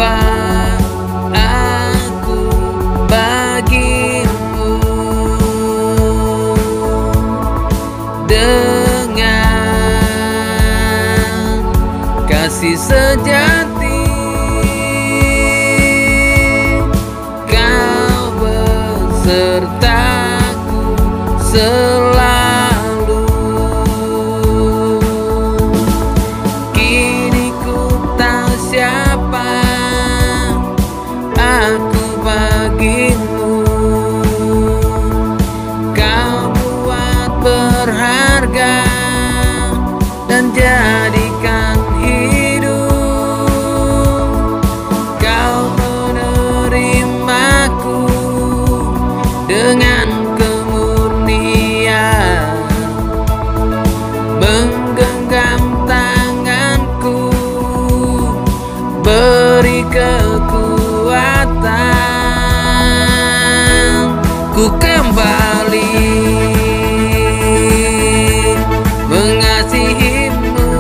siapa aku bagimu, dengan kasih sejati kau besertaku selalu. Kini ku tahu siapa aku bagimu, kau buat berharga dan jadikan hidup. Kau menerimaku dengan kemurnian, menggenggam tanganku, beri kekuatan. Ku kembali mengasihimu,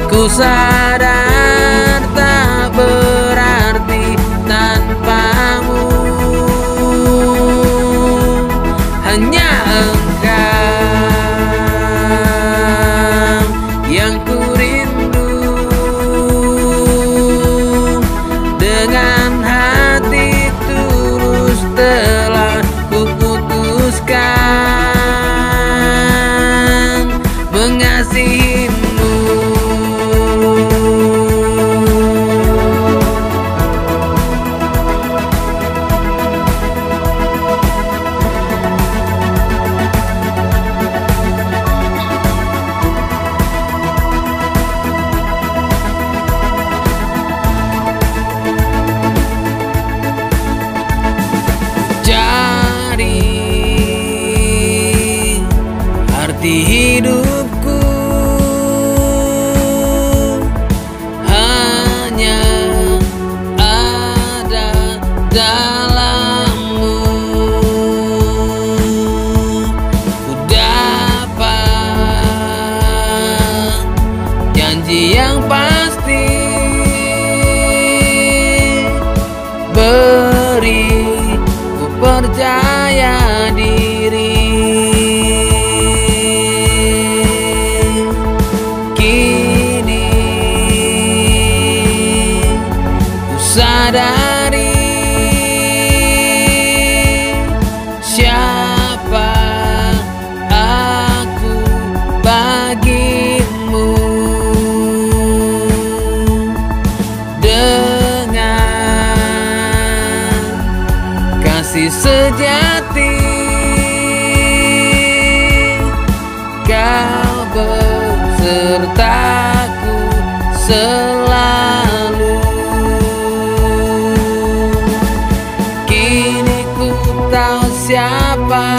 ku sadar tak berarti tanpamu. Hanya Engkau yang ku rindu, dengan hati tulus telah ku putuskan mengasihimu. Jadi arti hidupku hanya ada dalammu. Ku dapat janji yang pasti, beri ku percaya diri. Kini ku sadari siapa aku bagimu, dengan kasih sejati kau besertaku selalu. Kini ku tahu siapa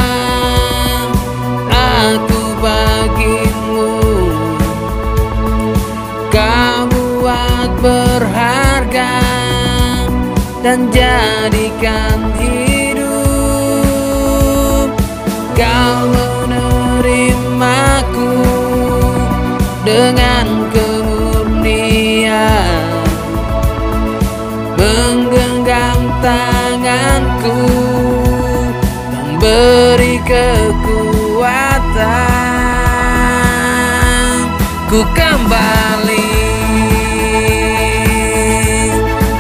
aku bagimu, kau buat berharga dan jadikan hidup. Kau menerimaku dengan kemurnian, menggenggam tanganku, memberi kekuatan. Ku kembali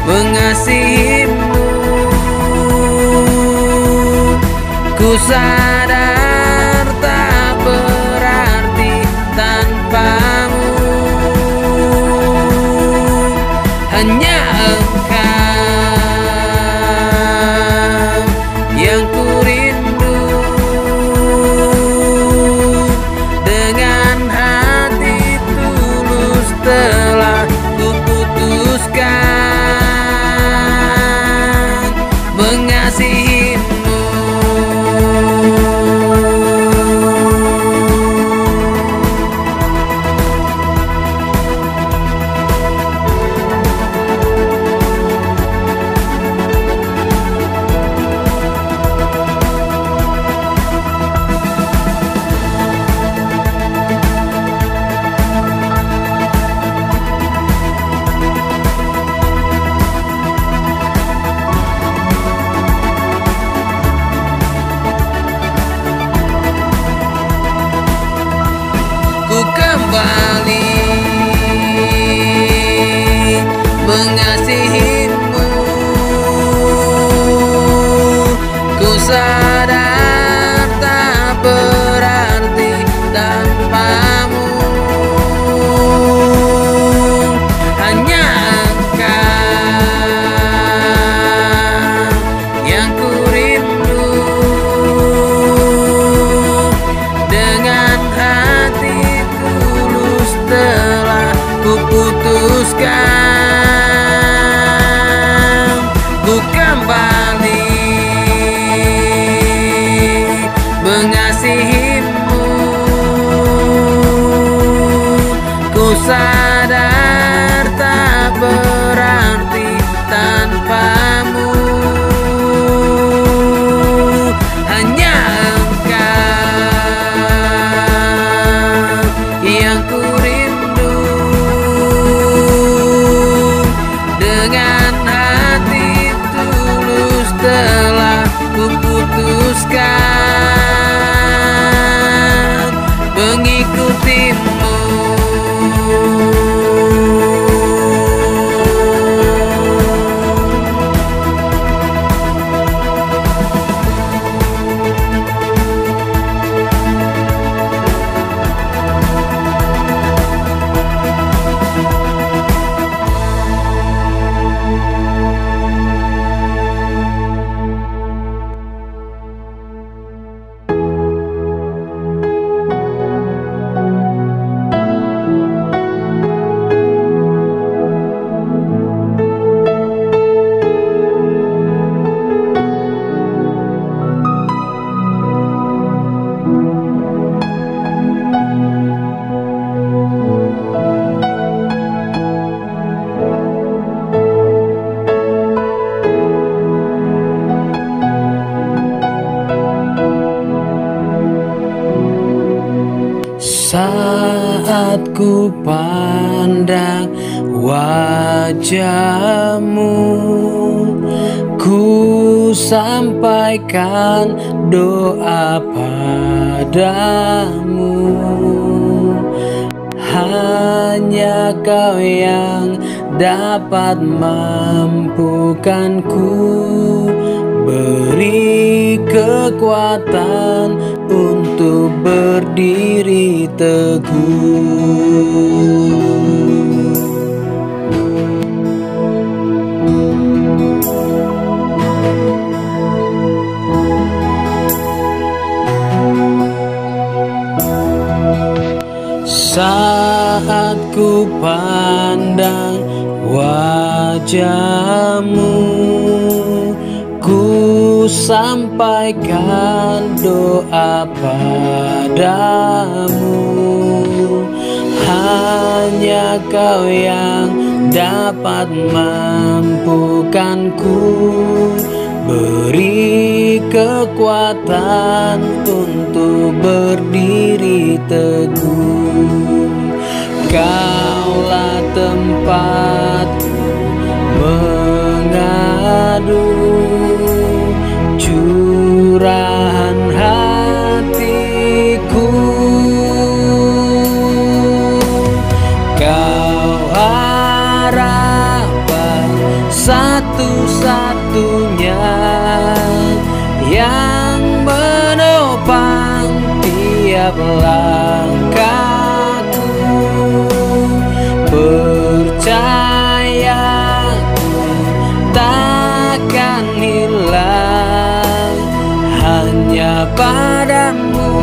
mengasihimu, ku sadar tak berarti tanpamu. Hanya Engkau yang ku rindu, dengan hati tulus telah ku putuskan mengasihimu. putuskan ku kembali mengasihimu. Ku sadar tak berarti tanpamu. Hanya Engkau yang ku rindu. Dengan hati tulus telah ku putuskan mengikutimu. Saat ku pandang wajahmu, ku sampaikan doa padamu. Hanya Kau yang dapat mampukanku, beri kekuatan untuk berdiri teguh. Saat ku pandang wajahmu, ku sampaikan doa padamu. Hanya Kau yang dapat mampukanku, beri kekuatan untuk berdiri teguh. Kaulah tempatku mengadu, curahan hatiku. Kau harapan satu-satunya yang menopang tiap langkahku. Percayaku takkan hilang, hanya padamu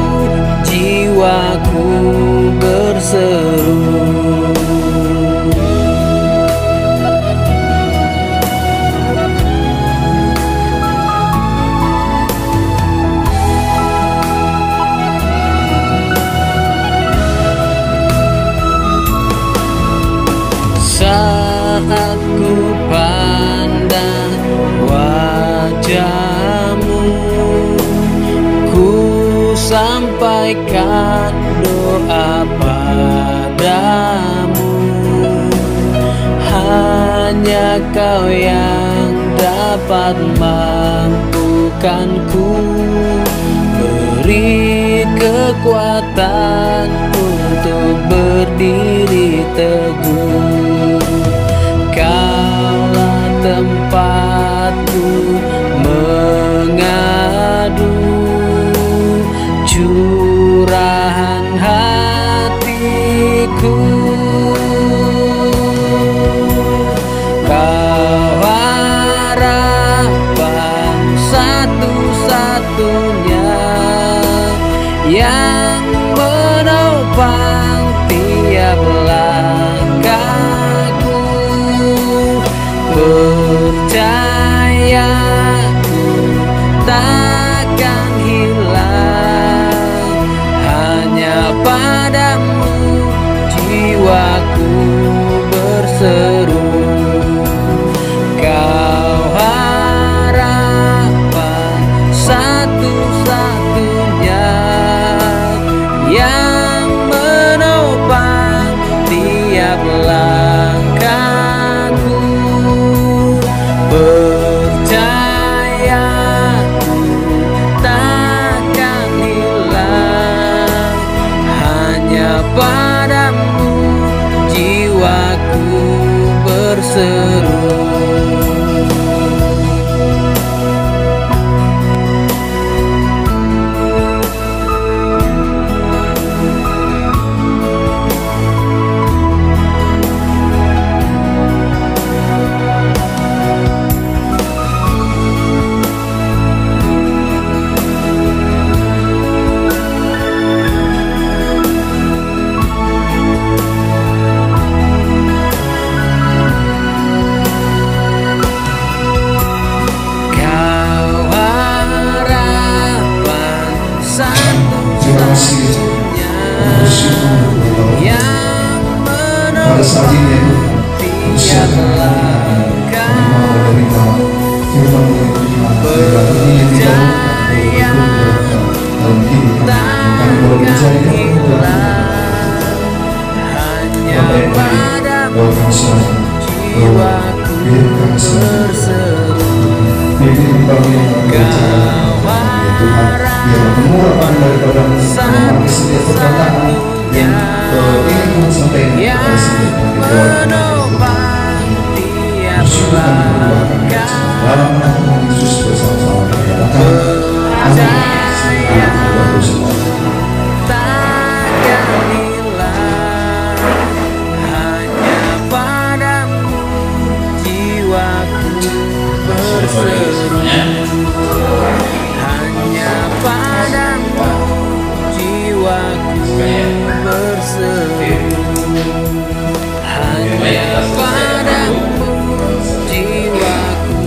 jiwaku berseru. Saat ku pandang wajahmu, ku sampaikan doa padamu. Hanya Kau yang dapat mampukanku, beri kekuatan untuk berdiri teguh. Kaulah tempatku mengadu, curahan hatiku. Kau harapan satu-satunya yang menopang tiap langkah. takkan hilang, hanya padamu jiwaku berseru. Kau harapan satu-satunya yang menopang tiap langkahku. Percayaku takkan hilang, hanya padamu jiwaku berseru. Pada saat ini ya Tuhan, usiakan kami firman Tuhan dalam ini tidak dalam hidup kami boleh mencari Bapak yang baik, bahwa kami selalu bahwa hidup kami selalu hidup kami yang berbicara ya Tuhan, biar mengurangkan daripada memakai setiap perkataan yang ingin Tuhan sampaikan kepada setiap bersyukur kami berdoakan dalam nama Tuhan Yesus bersama-sama kami katakan hanya padamu jiwaku berseru, hanya padamu jiwaku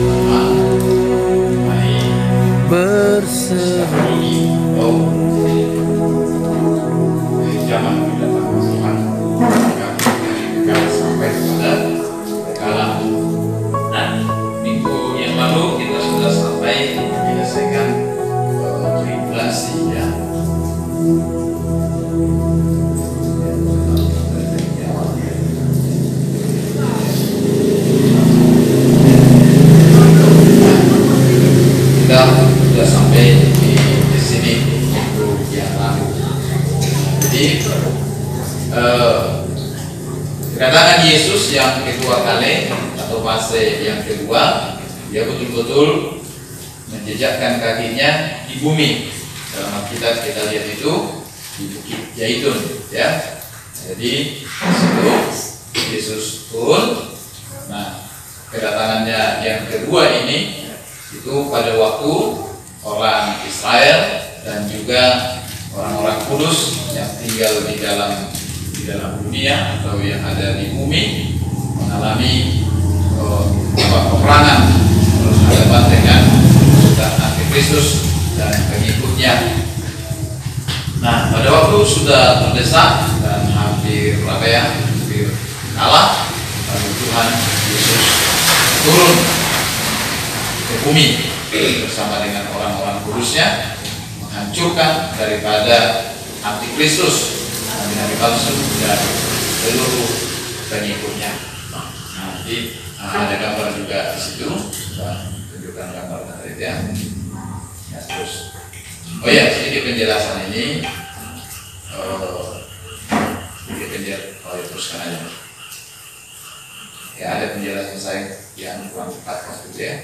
berseru. Zaman kedatangan Tuhan kami sampai pada kalah. Nah, minggu yang lalu kita sudah sampai menyelesaikan tribulasi ya. Kita sudah sampai di sini minggu yang lalu. Jadi kedatangan Yesus yang kedua kali atau fase yang kedua, dia betul-betul menjejakkan kakinya di bumi. Dalam Alkitab kita lihat itu di Bukit Zaitun ya. Jadi situ Yesus turun. Nah, kedatangannya yang kedua ini itu pada waktu orang Israel dan juga orang-orang kudus yang tinggal di dalam dunia atau yang ada di bumi mengalami peperangan terus hadapan dengan pasukan Antikristus dan pengikutnya. Nah, pada waktu sudah terdesak dan hampir kalah, lalu Tuhan Yesus turun ke bumi bersama dengan orang-orang kudusnya menghancurkan daripada Antikristus, nabi-nabi palsu dan seluruh pengikutnya. Nanti ada gambar juga di situ, tunjukkan gambar tadi ya. Ya terus, oh ya sedikit penjelasan ini, teruskan aja. Ya ada penjelasan saya yang kurang tepat waktu itu ya.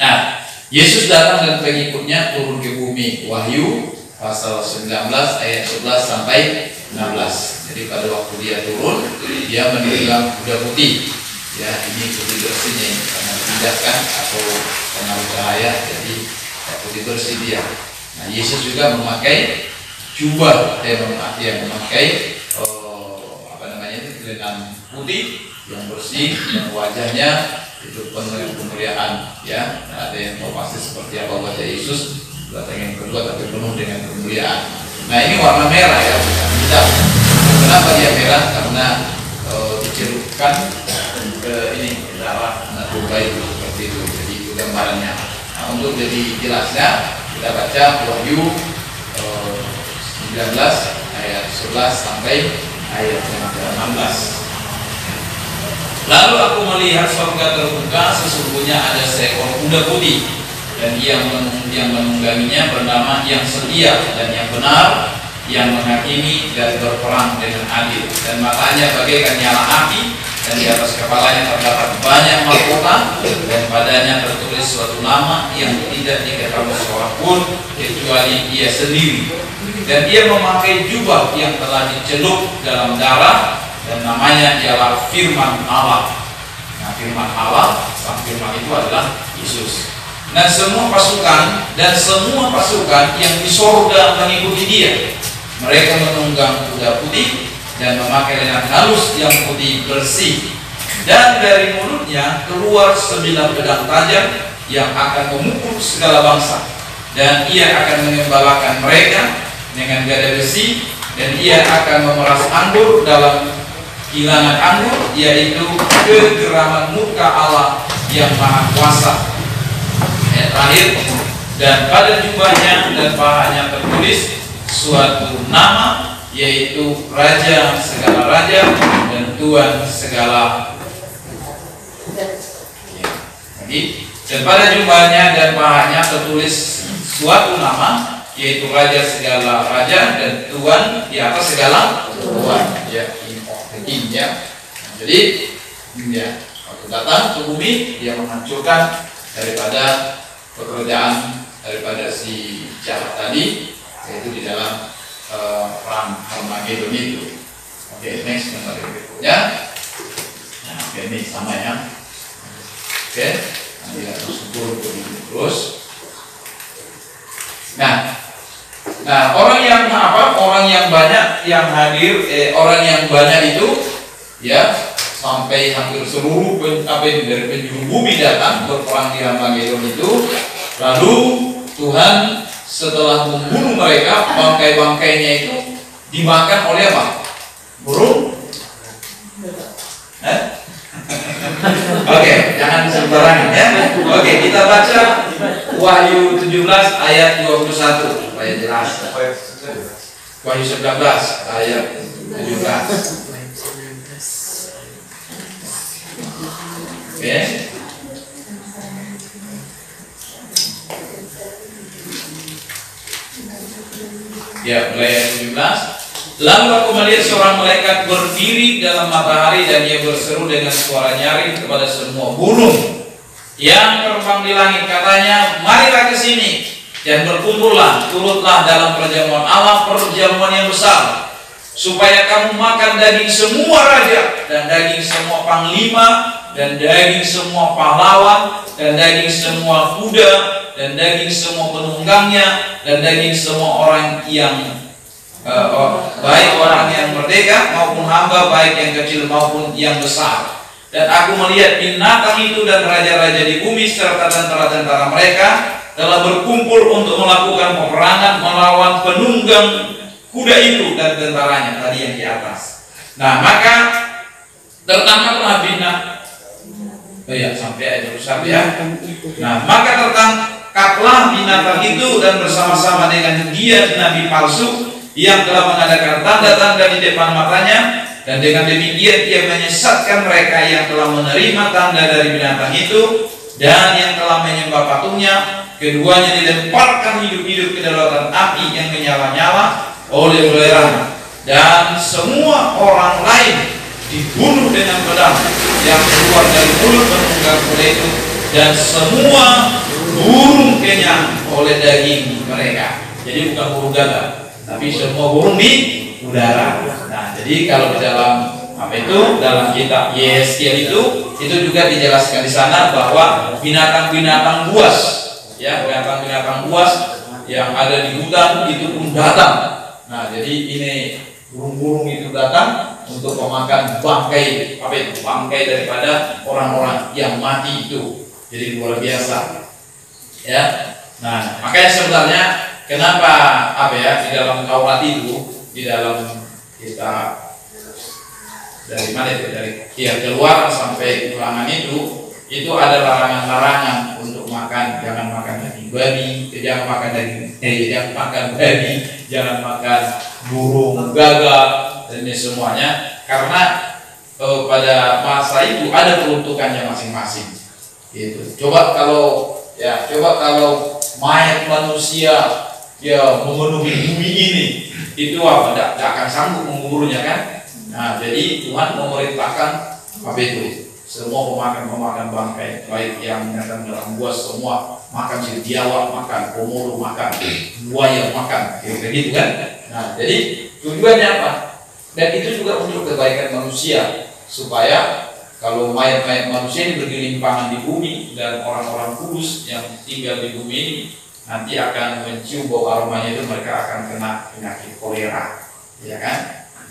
Nah, Yesus datang dan pengikutnya turun ke bumi. Wahyu pasal 19 ayat 11 sampai 16. Jadi pada waktu dia turun, dia menunggang kuda putih. Ya, ini putih bersihnya ini karena dipindahkan atau pengaruh cahaya, jadi putih bersih dia. Nah, Yesus juga memakai jubah, dia memakai lengan putih yang bersih, dan wajahnya itu penuh dengan kemuliaan, ya. Nah, ada yang tahu pasti seperti apa wajah Yesus, datang yang kedua tapi penuh dengan kemuliaan. Nah, ini warna merah ya, bukan hitam. Kenapa dia merah? Karena dicelupkan ke ini darah narkoba itu seperti itu. Jadi itu gambarannya. Nah, untuk jadi jelasnya kita baca Wahyu 19 ayat 11 sampai ayat 16. Lalu aku melihat surga terbuka, sesungguhnya ada seekor kuda putih, dan yang menungganginya bernama Yang Setia dan Yang Benar, yang menghakimi dan berperang dengan adil. Dan matanya bagaikan nyala api, dan di atas kepalanya terdapat banyak mahkota, dan padanya tertulis suatu nama yang tidak diketahui seorang pun kecuali ia sendiri. Dan ia memakai jubah yang telah dicelup dalam darah, dan namanya ialah Firman Allah. Nah, Firman Allah, sang Firman itu adalah Yesus. Dan semua pasukan yang di sorga mengikuti dia. Mereka menunggang kuda putih dan memakai lenan halus yang putih bersih. Dan dari mulutnya keluar 9 pedang tajam yang akan memukul segala bangsa. Dan ia akan mengembalakan mereka dengan gada besi, dan ia akan memeras anggur dalam kilangan anggur, yaitu kegeraman muka Allah yang maha kuasa. Ayat terakhir, dan pada jubahnya dan pahanya tertulis suatu nama, yaitu Raja segala raja dan Tuan segala. Dan pada jubahnya dan pahanya tertulis suatu nama, yaitu Raja segala raja dan Tuan di atas segala Tuan. Ya, ya. Jadi ya, waktu datang ke bumi, dia menghancurkan daripada pekerjaan daripada si jahat tadi, yaitu di dalam perang Armageddon itu. Oke, next nomor berikutnya. Nah, oke, ini sama ya. Oke, nanti harus terus. Nah, orang yang banyak yang hadir, orang yang banyak itu, ya, sampai hampir seluruh dari penjuru bumi datang berperang di Armageddon itu. Lalu Tuhan setelah membunuh mereka, bangkai-bangkainya itu dimakan oleh apa? Burung? Oke, jangan sembarangan ya. Oke, kita baca Wahyu 17 ayat 21 supaya jelas. Wahyu 19 ayat 17. Oke. Ya, mulai ayat 17. Lalu aku melihat seorang malaikat berdiri dalam matahari, dan ia berseru dengan suara nyaring kepada semua burung yang terbang di langit, katanya, marilah ke sini dan berkumpullah, turutlah dalam perjamuan Allah, perjamuan yang besar, supaya kamu makan daging semua raja, dan daging semua panglima, dan daging semua pahlawan, dan daging semua kuda, dan daging semua penunggangnya, dan daging semua orang yang baik orang yang merdeka maupun hamba, baik yang kecil maupun yang besar. Dan aku melihat binatang itu dan raja-raja di bumi serta tentara-tentara mereka telah berkumpul untuk melakukan peperangan melawan penunggang kuda itu dan tentaranya tadi yang di atas. Nah, maka tertangkaplah sampai ayat 21 ya. Nah, maka tertangkaplah binatang itu dan bersama-sama dengan dia nabi palsu yang telah mengadakan tanda-tanda di depan matanya, dan dengan demikian ia menyesatkan mereka yang telah menerima tanda dari binatang itu dan yang telah menyembah patungnya. Keduanya dilemparkan hidup-hidup ke dalam api yang menyala-nyala oleh belerang, dan semua orang lain dibunuh dengan pedang yang keluar dari mulut penunggang kuda itu, dan semua burung kenyang oleh daging mereka. Jadi bukan burung gagak, tapi semua burung di udara. Nah, jadi kalau di dalam dalam kitab Yeskiel itu juga dijelaskan di sana bahwa binatang-binatang buas, ya, binatang-binatang buas yang ada di hutan itu pun datang. Nah, jadi ini burung-burung itu datang untuk memakan bangkai, bangkai daripada orang-orang yang mati itu. Jadi luar biasa, ya. Nah, makanya sebenarnya kenapa di dalam Taurat itu, di dalam kita dari mana itu, dari Keluaran sampai Ulangan itu ada larangan-larangan untuk makan. Jangan makan daging babi, jangan makan jangan makan babi, jangan makan burung gagak, dan ini semuanya karena pada masa itu ada peruntukannya masing-masing. Gitu. Coba kalau mayat manusia memenuhi bumi ini, itu tidak akan sanggup menguburnya kan? Nah, jadi Tuhan memerintahkan semua pemakan bangkai, baik yang datang dalam buas semua makan, biawak makan, komodo makan, buaya makan, gitu kan? Nah, jadi tujuannya apa? Dan itu juga untuk kebaikan manusia, supaya kalau mayat-mayat manusia ini bergelimpangan di bumi dan orang-orang kudus yang tinggal di bumi ini nanti akan mencium bau aromanya, itu mereka akan kena penyakit kolera, ya kan?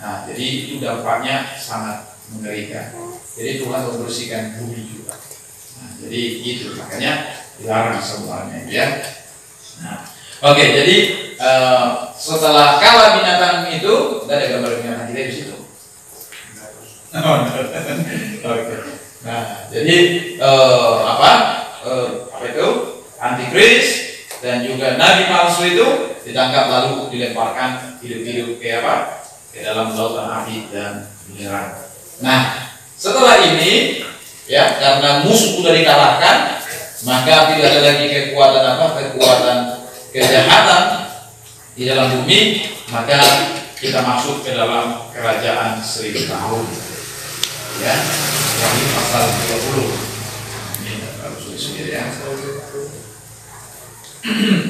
Nah, jadi itu dampaknya sangat mengerikan. Jadi Tuhan membersihkan bumi juga. Nah, jadi itu makanya dilarang semuanya, ya. Nah, oke, jadi setelah kalah binatang itu, ada gambar binatang kita di situ. Oke. Nah, jadi apa itu? Antikris dan juga nabi palsu itu ditangkap lalu dilemparkan hidup-hidup ke dalam lautan api dan belerang. Nah, setelah ini ya, karena musuh sudah dikalahkan, maka tidak ada lagi kekuatan kejahatan di dalam bumi, maka kita masuk ke dalam kerajaan 1000 tahun. Ya, Wahyu pasal 20. Ini harus tulis ya.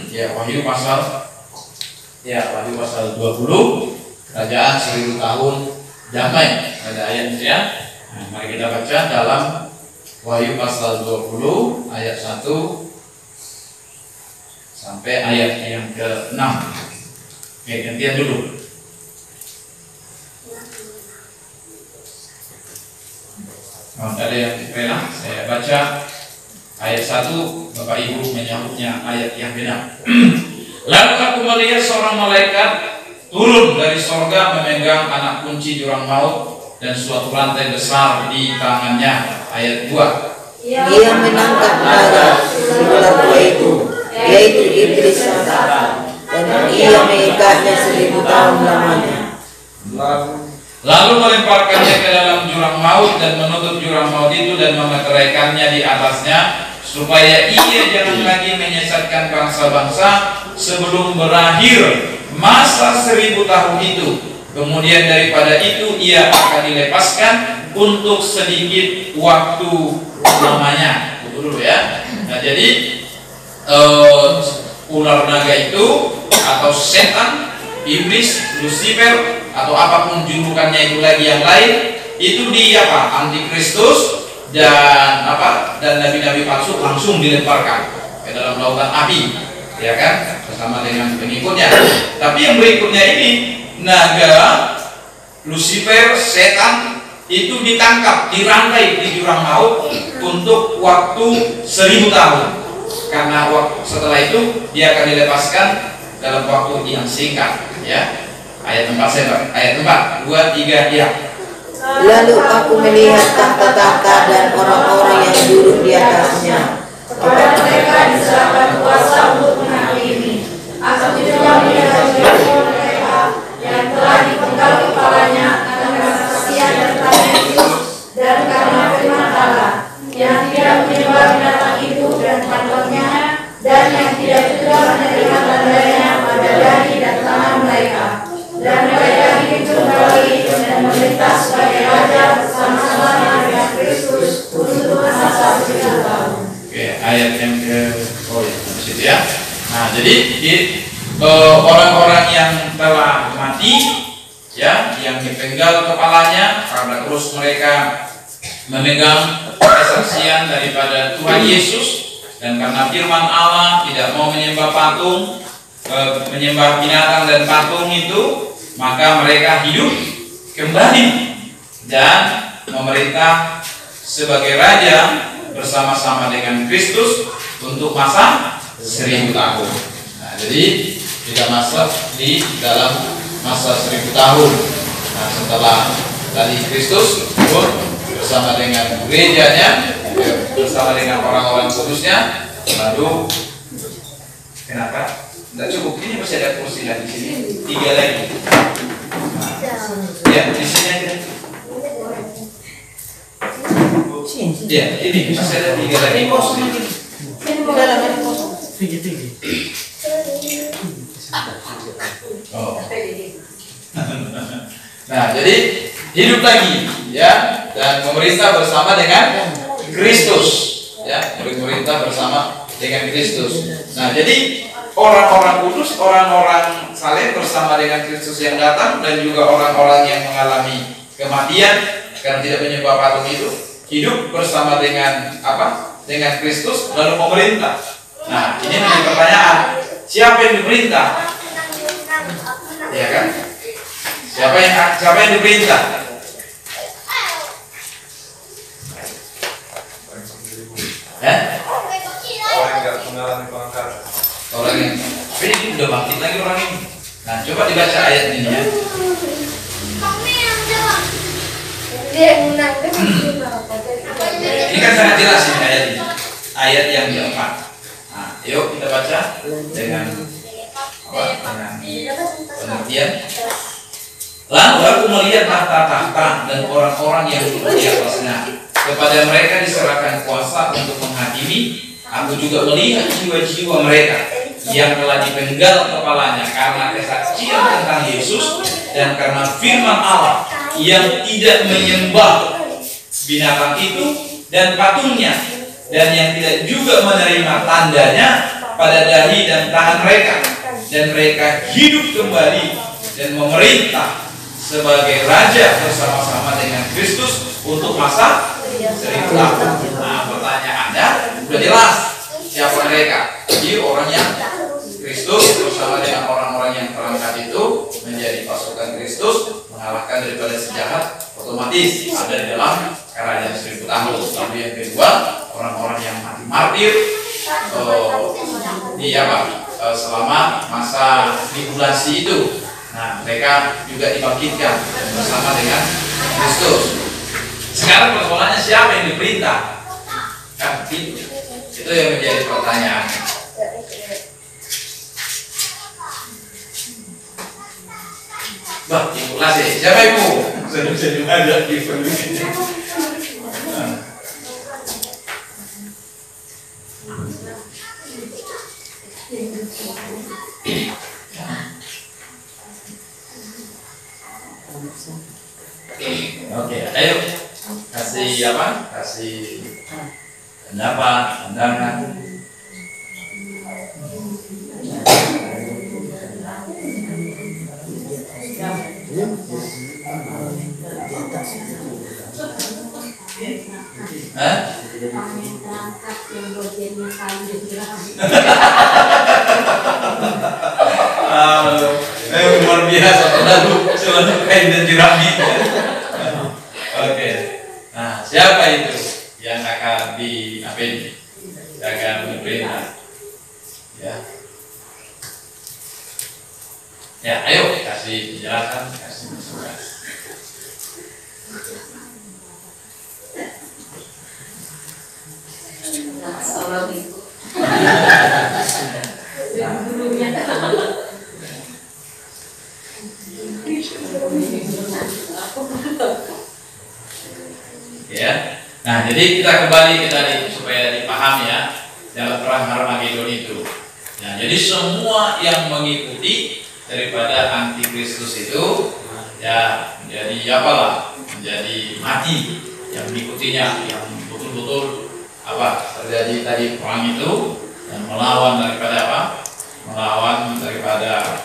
Ya, Wahyu pasal 20, kerajaan 1000 tahun damai. Ada ayatnya ya. Nah, mari kita baca dalam Wahyu pasal 20 ayat 1 sampai ayat yang ke-6. Oke, gantian dulu. Ada yang rela? Saya baca ayat 1, Bapak Ibu menyambutnya ayat yang benar. Lalu aku melihat seorang malaikat turun dari sorga memegang anak kunci jurang maut dan suatu rantai besar di tangannya. Ayat 2. Dia menangkap naga ular tua itu, yaitu iblis Satan, dan ia mengikatnya 1000 tahun lamanya. Lalu melemparkannya ke dalam jurang maut dan menutup jurang maut itu dan memeteraikannya di atasnya, supaya ia jangan lagi menyesatkan bangsa-bangsa sebelum berakhir masa 1000 tahun itu. Kemudian daripada itu ia akan dilepaskan untuk sedikit waktu lamanya. Tunggu dulu ya. Nah, jadi ular naga itu atau setan, iblis, Lucifer, atau apapun julukannya itu lagi yang lain, itu antikristus dan nabi-nabi palsu langsung dilemparkan ke dalam lautan api, ya kan, bersama dengan pengikutnya. Tapi yang berikutnya ini, naga, Lucifer, setan itu ditangkap, dirantai di jurang maut untuk waktu 1000 tahun. Karena setelah itu dia akan dilepaskan dalam waktu yang singkat, ya. Ayat 4, ayat 4, 2, 3, ya. Lalu aku melihat tahta-tahta dan orang-orang yang duduk di atasnya. Kepada mereka diserahkan kuasa untuk menghakimi. Akan juga melihat mereka yang telah dipenggal kepalanya karena kesaksian dan Yesus dan karena firman Allah, yang tidak menyembah binatang itu dan patutnya, dan yang tidak juga menerima tandanya pada dahi dan tangan mereka. Dan mereka hidup kembali dan memerintah sebagai raja bersama-sama dengan Kristus untuk masa 1000 tahun. Oke, ayat yang situ ya. Nah, jadi orang-orang yang telah mati, ya, yang dipenggal kepalanya karena terus mereka memegang kesaksian daripada Tuhan Yesus, dan karena firman Allah tidak mau menyembah patung, menyembah binatang dan patung itu, maka mereka hidup kembali dan memerintah sebagai raja bersama-sama dengan Kristus untuk masa 1000 tahun. Nah, jadi kita masuk di dalam masa 1000 tahun. Nah, setelah tadi Kristus pun bersama dengan gerejanya, bersama dengan orang-orang kudusnya, lalu kenapa? Tidak cukup, ini masih ada kursi lagi di sini, 3 lagi. Nah, ya di sini aja. Ya, ini masih ada 3 lagi kursi. Oh. Nah, jadi hidup lagi, ya, dan memerintah bersama dengan Kristus, ya, memerintah bersama dengan Kristus. Nah, jadi orang-orang kudus, orang-orang saleh bersama dengan Kristus yang datang, dan juga orang-orang yang mengalami kematian karena tidak menyembah patung itu, hidup bersama dengan apa? Dengan Kristus, lalu memerintah. Nah, ini menjadi pertanyaan, siapa yang diperintah? Ya kan? Siapa yang diperintah? Orang yang mengalami pengangkatan. Orang yang ini udah bangkit lagi orang ini. Nah, coba dibaca ayat ini ya. Ini kan sangat jelas ini ayat ini. Ayat yang keempat. Nah, yuk kita baca dengan apa? Dengan pengertian. Lalu aku melihat tahta-tahta dan orang-orang yang duduk di atasnya. Kepada mereka diserahkan kuasa untuk menghakimi. Aku juga melihat jiwa-jiwa mereka yang telah dipenggal kepalanya karena kesaksian tentang Yesus dan karena firman Allah, yang tidak menyembah binatang itu dan patungnya, dan yang tidak juga menerima tandanya pada dahi dan tangan mereka, dan mereka hidup kembali dan memerintah sebagai raja bersama-sama dengan Kristus untuk masa 1000 tahun. Nah, pertanyaannya sudah jelas, siapa mereka? Jadi orang yang Kristus bersama dengan orang-orang yang terangkat itu menjadi pasukan Kristus, mengalahkan daripada si jahat, otomatis ada di dalam kerajaan 1000 tahun. Lalu yang kedua, orang-orang yang mati martir di apa? Selama masa tribulasi itu. Nah, mereka juga dibangkitkan bersama dengan Kristus. Sekarang persoalannya siapa yang diperintah? Kan itu yang menjadi pertanyaan. Bah, tribulasi. Siapa ibu? Saya ada di sini. Oke, ayo kasih apa? Kasih pendapat, pandangan. Luar biasa, selalu kain dan jerami. Oke. Nah, siapa itu yang akan apa ini? Yang akan diperintah? Ya. Ya, ayo kasih penjelasan, kasih masukan. Ya. Nah, jadi kita kembali ke tadi supaya dipahami ya dalam perang Harmagedon itu. Nah, jadi semua yang mengikuti daripada antikristus itu ya menjadi apalah, menjadi mati yang mengikutinya, yang betul-betul apa terjadi tadi perang itu dan melawan daripada apa? Melawan daripada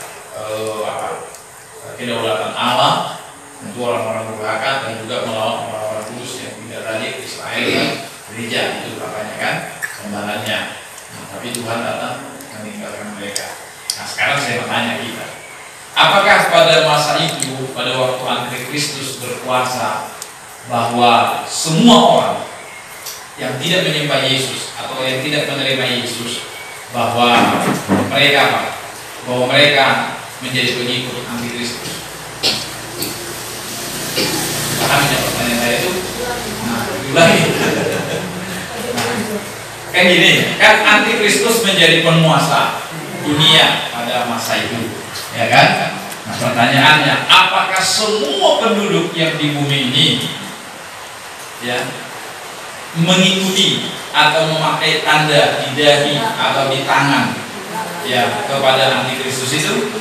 kedaulatan Allah, tentu orang-orang berbakat, dan juga melawan orang-orang kudus yang tidak tadi Israel dan gereja itu makanya kan gambarannya. Nah, tapi Tuhan datang meninggalkan mereka. Nah, sekarang saya bertanya kita, apakah pada masa itu, pada waktu antikristus berkuasa, bahwa semua orang yang tidak menyembah Yesus atau yang tidak menerima Yesus bahwa mereka apa? Bahwa mereka menjadi pengikut antikristus. Paham ya pertanyaan saya itu? Nah, diulangi. Kan gini, kan antikristus menjadi penguasa dunia pada masa itu, ya kan? Nah, pertanyaannya, apakah semua penduduk yang di bumi ini ya mengikuti atau memakai tanda di dahi atau di tangan ya kepada antikristus itu?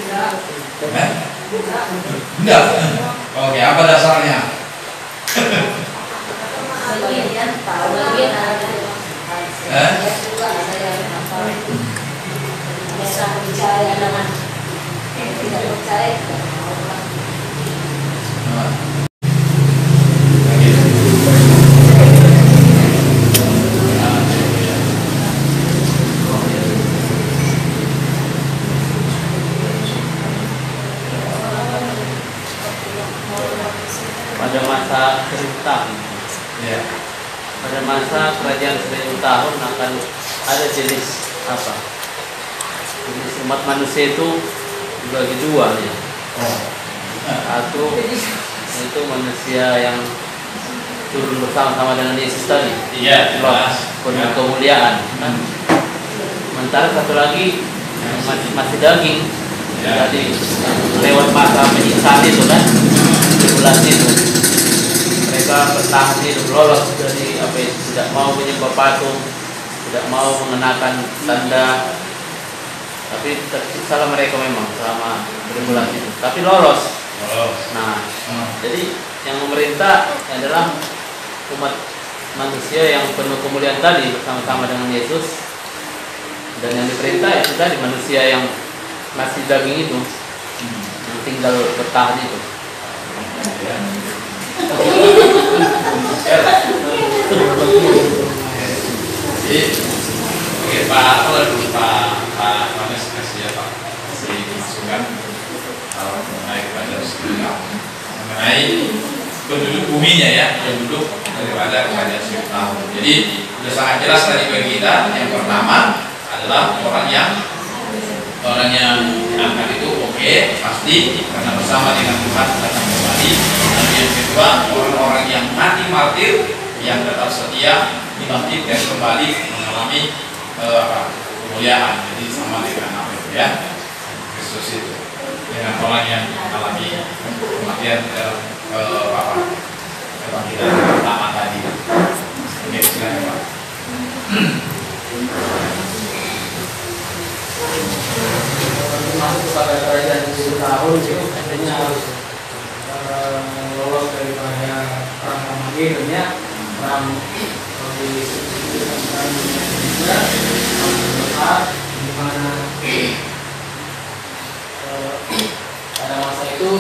Enggak. Oke, apa dasarnya? Bisa percaya dengan tidak percaya. Pada masa 1000 tahun, Ya. pada masa kerajaan 1000 tahun akan ada jenis apa? Jenis umat manusia itu dibagi dua ya. Satu itu manusia yang turun bersama-sama dengan Yesus tadi. Iya, jelas. Penuh kemuliaan. Kan? Sementara satu lagi yang masih daging. Ya. Jadi lewat masa penyiksaan itu kan, tribulasi itu. Mereka bertahan hidup lolos dari apa itu, tidak mau menyembah patung, tidak mau mengenakan tanda, tapi tersiksa mereka memang selama tribulasi itu, tapi lolos. Nah, jadi yang memerintah adalah umat manusia yang penuh kemuliaan tadi bersama-sama dengan Yesus, dan yang diperintah itu tadi manusia yang masih daging itu, yang tinggal bertahan itu. Jadi, oke Pak, kalau dulu Pak Manes kasih ya Pak, kasih masukan mengenai kepada mengenai penduduk buminya ya, penduduk daripada kerajaan 1000 tahun. Jadi sudah sangat jelas tadi bagi kita. Yang pertama adalah orang yang diangkat itu oke, pasti karena bersama dengan Tuhan datang kembali. Lalu yang kedua, orang-orang yang mati martir yang tetap setia dibangkitkan kembali mengalami kemuliaan. Jadi sama dengan apa itu ya, Kristus itu dengan orang yang mengalami kematian dalam kebangkitan pertama tadi. Oke, silakan Pak. Masuk pada kerajaan 10 tahun itu artinya harus lolos daripada perang Armageddon ya, perang di besar di mana pada masa itu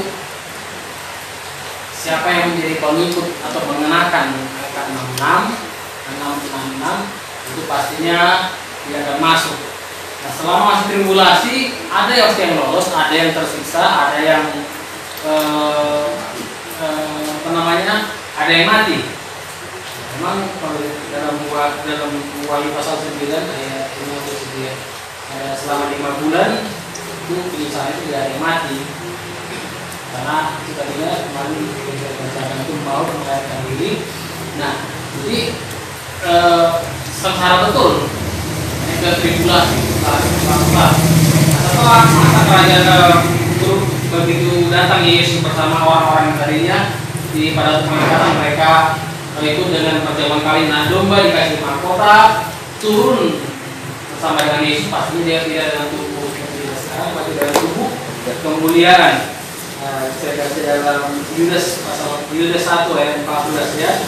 siapa yang menjadi pengikut atau mengenakan angka 666 itu pastinya tidak akan masuk. Nah, selama masih tribulasi, ada yang lolos, ada yang tersiksa, ada yang ada yang mati. Memang kalau dalam Wahyu pasal 9 ayat 59, selama 5 bulan itu penyiksaannya tidak ada yang mati. Karena itu tadinya kemarin dibacakan itu mau melarikan diri. Nah, jadi sengsara betul ke tribulasi setelah masa kerajaan begitu datang Yesus bersama orang-orang yang tadinya di pada pengangkatan mereka itu dengan perjamuan kali. Nah, domba dikasih mahkota turun bersama dengan Yesus, pastinya dia tidak dalam tubuh seperti sekarang, tapi dalam tubuh kemuliaan. Saya kasih dalam Yudas pasal Yudas 1 ayat 14 ya,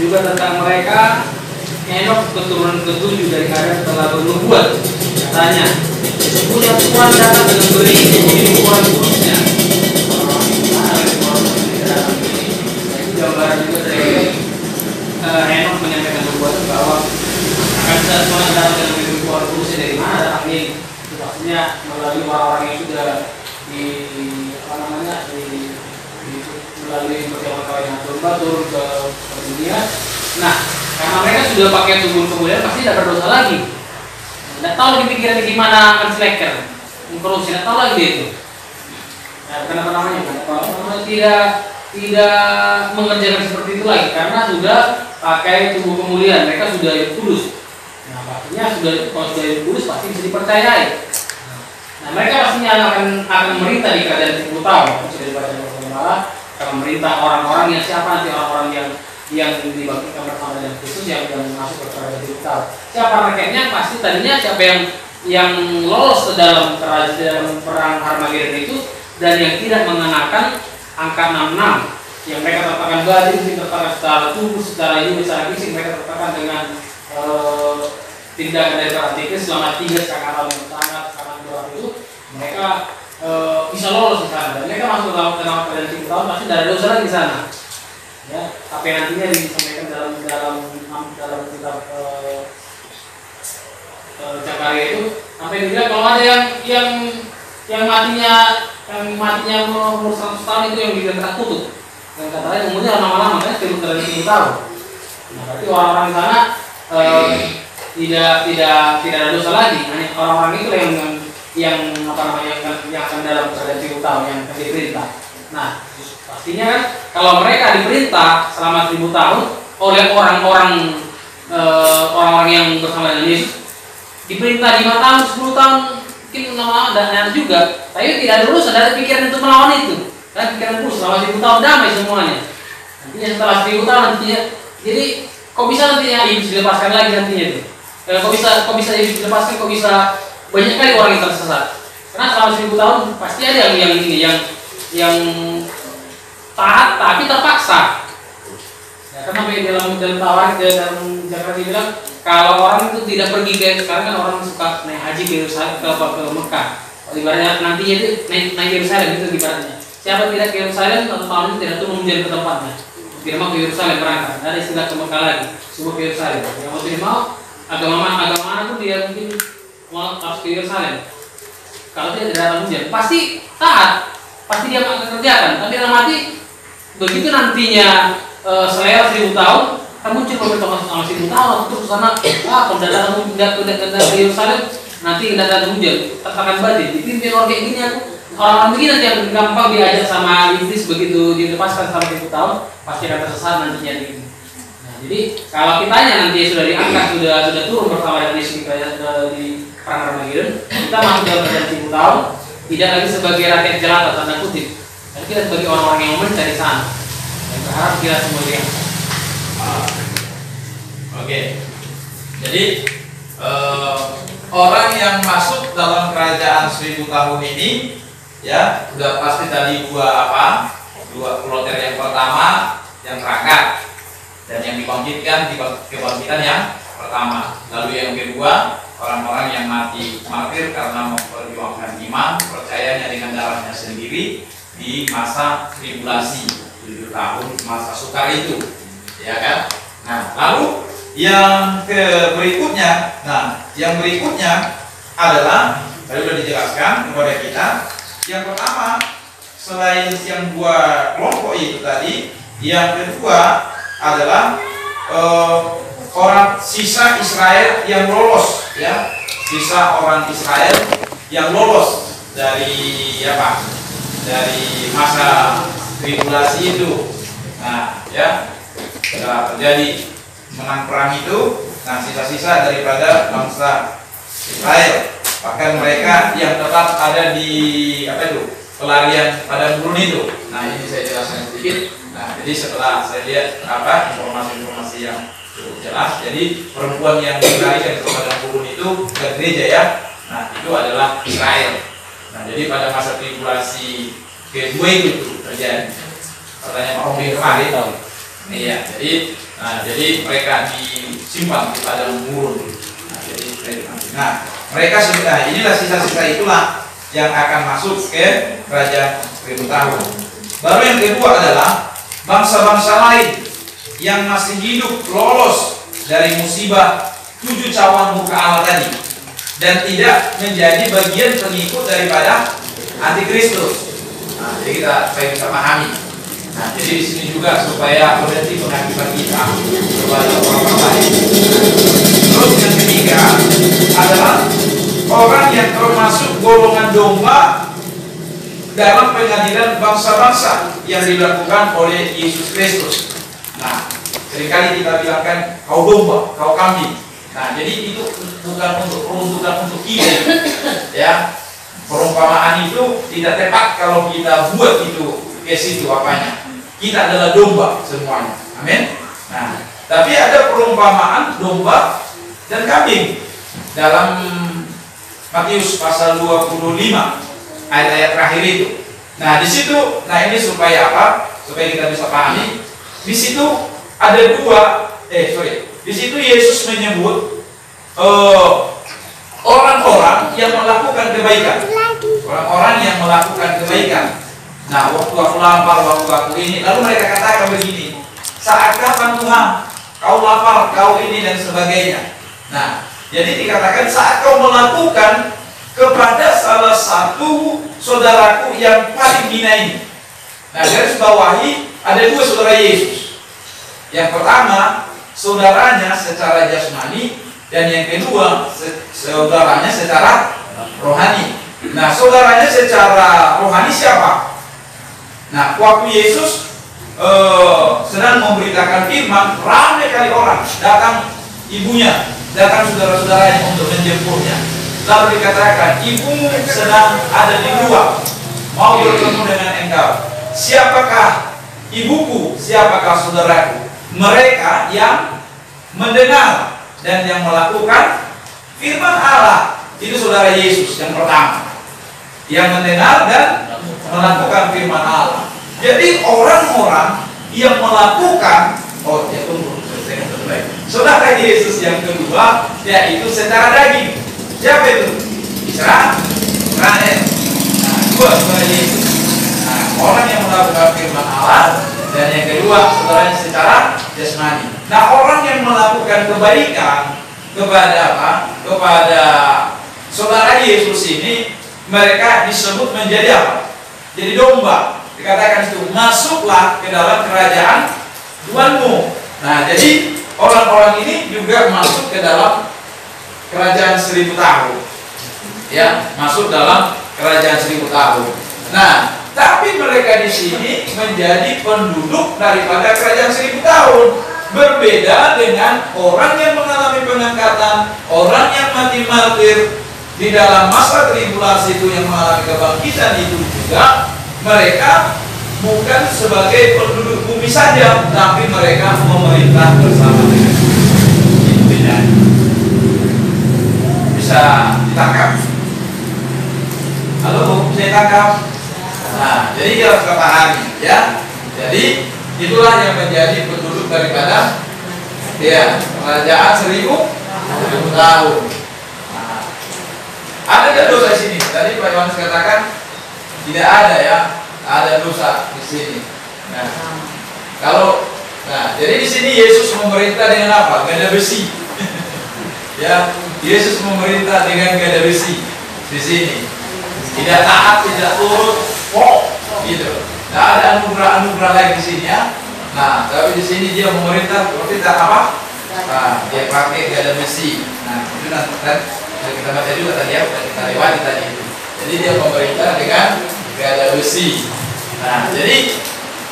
juga tentang mereka. Henok keturunan ke-7 dari Adam telah bernubuat, katanya sesungguhnya Tuhan datang dengan beri nubuat khususnya. Itu gambaran juga dari Henok menyampaikan nubuat bahwa akan Tuhan datang dengan beri nubuat khususnya. Dari mana datangnya? Itu maksudnya melalui orang-orang yang sudah melalui perjamuan kawin berubah turun ke dunia. Nah, karena mereka sudah pakai tubuh kemuliaan, pasti tidak berdosa lagi. Tidak tahu lagi pikirannya gimana mencelekkan, mengkorupsi, tidak tahu lagi itu. Nah, kenapa namanya? Kalau tidak mengerjakan seperti itu lagi, karena sudah pakai tubuh kemuliaan, mereka sudah kudus. Nah, pastinya kalau sudah kudus pasti bisa dipercayai. Nah, mereka pastinya akan merintah di kerajaan 10 tahun. Sudah dibaca bersama, akan merintah orang-orang yang siapa nanti orang-orang yang dibangkitkan bersama dengan Kristus yang masuk ke kerajaan 10 tahun. Siapa rakyatnya? Pasti tadinya siapa yang lolos ke dalam kerajaan perang Harmageddon itu dan yang tidak mengenakan angka 66 yang mereka tertekan batin, tertekan secara tubuh, secara jiwa, secara fisik, mereka tertekan dengan tindakan dari Antikris selama 3 tahun yang sangat berat itu, mereka bisa lolos di sana dan mereka masuk dalam kerajaan 10 tahun pasti tidak ada dosa lagi di sana. Ya, apa yang nantinya disampaikan dalam kitab Zakaria itu sampai dibilang kalau ada yang matinya umur 100 tahun itu yang bilang kena kutuk. Dan katanya umurnya lama-lama kan sekitar 10 tahun. Nah, berarti orang-orang di sana tidak ada dosa lagi. Hanya orang-orang itu yang akan dalam kerajaan 10 tahun yang akan diperintah. Nah, pastinya kan kalau mereka diperintah selama 1000 tahun oleh orang-orang yang bersama dengan Yesus, diperintah 5 tahun, 10 tahun, mungkin lama-lama dan juga, tapi tidak ada urusan, ada pikiran untuk melawan itu. Dan pikiran pun selama 1000 tahun damai semuanya. Nantinya setelah 1000 tahun nantinya, jadi kok bisa nantinya iblis dilepaskan lagi nantinya itu? Kok bisa iblis dilepaskan? Kok bisa banyak kali orang yang tersesat? Karena selama 1000 tahun pasti ada yang taat tapi terpaksa. Ya kan sampai dalam tawaran dalam Zakaria bilang kalau orang itu tidak pergi ke sekarang kan orang suka naik haji ke Yerusalem ke Mekah. Ibaratnya nantinya itu naik Yerusalem itu ibaratnya. Siapa tidak ke Yerusalem atau tahun ini tidak turun hujan ke tempatnya. Tidak mau ke Yerusalem berangkat. Ada istilah ke Mekah lagi. Semua ke Yerusalem. Yang mau tidak mau agama mana pun dia mungkin harus ke Yerusalem. Kalau tidak ada hujan pasti taat. Pasti dia akan kerjakan. Tapi dalam hati begitu nantinya selera 1000 tahun, kan muncul pemerintah selama 1000 tahun terus sana kalau datang ke Yerusalem nanti datang hujan, katakan batin. Dipimpin orang kayak gini orang begini nanti yang gampang diajak sama iblis begitu dilepaskan selama 1000 tahun pasti akan tersesat nantinya di. Nah, jadi kalau kitanya nanti sudah diangkat sudah turun bersama dengan Yesus di perang Harmageddon, kita masuk dalam kerajaan 1000 tahun. Tidak lagi sebagai rakyat jelata tanda kutip, tapi kita sebagai orang-orang yang mencari sana. Dan berharap kita semua dia. Oke. Jadi orang yang masuk dalam kerajaan 1000 tahun ini, ya sudah pasti tadi dua kloter yang pertama yang terangkat dan yang dibangkitkan kebangkitan yang pertama. Lalu yang kedua orang-orang yang mati martir karena memperjuangkan iman percayanya dengan darahnya sendiri di masa tribulasi 7 tahun masa sukar itu, ya kan? Nah, lalu yang berikutnya adalah tadi sudah dijelaskan kepada kita. Yang pertama selain yang 2 kelompok itu tadi, yang kedua adalah orang sisa Israel yang lolos, ya, sisa orang Israel yang lolos dari dari masa tribulasi itu. Nah, ya, setelah terjadi menang perang itu, nah sisa-sisa daripada bangsa Israel, bahkan mereka yang tetap ada di pelarian padang gurun itu. Nah, ini saya jelaskan sedikit. Nah, jadi setelah saya lihat informasi-informasi yang cukup jelas, jadi perempuan yang dilarikan ke padang gurun itu ke gereja, ya. Nah, itu adalah Israel. Nah, jadi pada masa tribulasi kedua itu terjadi. Katanya mau kemarin. Iya, jadi mereka disimpan di padang gurun. Nah, mereka sudah, inilah sisa-sisa itulah yang akan masuk ke kerajaan 1000 tahun. Baru yang kedua adalah bangsa-bangsa lain yang masih hidup lolos dari musibah 7 cawan muka Allah tadi dan tidak menjadi bagian pengikut daripada antikristus. Nah, jadi kita supaya bisa pahami. Nah, jadi di sini juga supaya berhenti penghakiman kita kepada orang lain. Terus yang ketiga adalah orang yang termasuk golongan domba dalam pengadilan bangsa-bangsa yang dilakukan oleh Yesus Kristus. Nah, seringkali kita bilangkan kau domba, kau kambing. Nah, jadi itu bukan untuk kita, ya. Perumpamaan itu tidak tepat kalau kita buat itu ke situ apanya. Kita adalah domba semuanya. Amin. Nah, tapi ada perumpamaan domba dan kambing dalam Matius pasal 25 ayat-ayat terakhir itu. Nah, di situ, nah ini supaya apa? Supaya kita bisa pahami. Di situ ada di situ Yesus menyebut orang-orang yang melakukan kebaikan. Orang-orang yang melakukan kebaikan. Nah, waktu aku lapar, waktu aku ini, lalu mereka katakan begini, saat kapan Tuhan kau lapar, kau ini dan sebagainya. Nah, jadi dikatakan saat kau melakukan kepada salah satu saudaraku yang paling hina ini. Nah, garis bawahi ada dua saudara Yesus. Yang pertama, saudaranya secara jasmani, dan yang kedua, saudaranya secara rohani. Nah, saudaranya secara rohani siapa? Nah, waktu Yesus sedang memberitakan firman, ramai kali orang, datang ibunya, datang saudara-saudaranya untuk menjemputnya. Lalu dikatakan, ibumu sedang ada di luar, mau bertemu dengan engkau. Siapakah ibuku, siapakah saudaraku? Mereka yang mendengar dan yang melakukan firman Allah. Itu saudara Yesus yang pertama, yang mendengar dan melakukan firman Allah. Jadi orang-orang yang melakukan, saudara Yesus yang kedua, yaitu secara daging. Siapa itu? Israel. Nah, dua saudara Yesus. Nah, orang yang melakukan firman Allah, dan yang kedua saudaranya secara jasmani. Nah, orang yang melakukan kebaikan kepada apa? Kepada saudara Yesus ini, mereka disebut menjadi apa? Jadi domba. Dikatakan itu, masuklah ke dalam kerajaan Tuhanmu. Nah, jadi orang-orang ini juga masuk ke dalam kerajaan 1000 tahun. Ya, masuk dalam kerajaan 1000 tahun. Nah, tapi mereka di sini menjadi penduduk daripada kerajaan 1000 tahun. Berbeda dengan orang yang mengalami pengangkatan, orang yang mati martir di dalam masa tribulasi itu, yang mengalami kebangkitan itu juga. Mereka bukan sebagai penduduk bumi saja, tapi mereka memerintah bersama dengan itu bedanya. Bisa ditangkap? Halo, bisa ditangkap? Nah, jadi kita harus pahami, ya. Jadi itulah yang menjadi penduduk daripada kerajaan 1000 tahun. Nah, ada nggak dosa di sini? Tadi Pak Yohanes katakan tidak ada, ya, ada dosa di sini. Nah, jadi di sini Yesus memerintah dengan apa? Gada besi. Ya, Yesus memerintah dengan gada besi di sini. Tidak taat, tidak turut, gitu. Tidak ada anugerah-anugerah lain di sini, ya. Nah, tapi di sini dia memerintah perintah apa? Nah, dia pakai gada besi. Nah, itu nanti kita baca juga tadi, ya, kita lewati tadi itu. Jadi dia memerintah dengan gada besi. Nah, jadi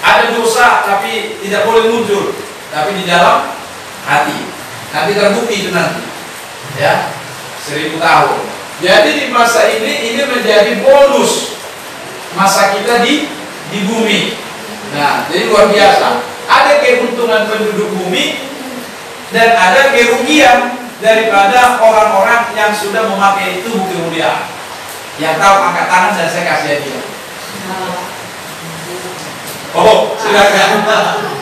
ada dosa tapi tidak boleh muncul, tapi di dalam hati. Nanti terbukti itu nanti, ya, 1000 tahun. Jadi di masa ini menjadi bonus masa kita di bumi. Nah, jadi luar biasa. Ada keuntungan penduduk bumi dan ada kerugian daripada orang-orang yang sudah memakai tubuh kemuliaan. Yang tahu angkat tangan dan saya kasih dia. Oh, silakan.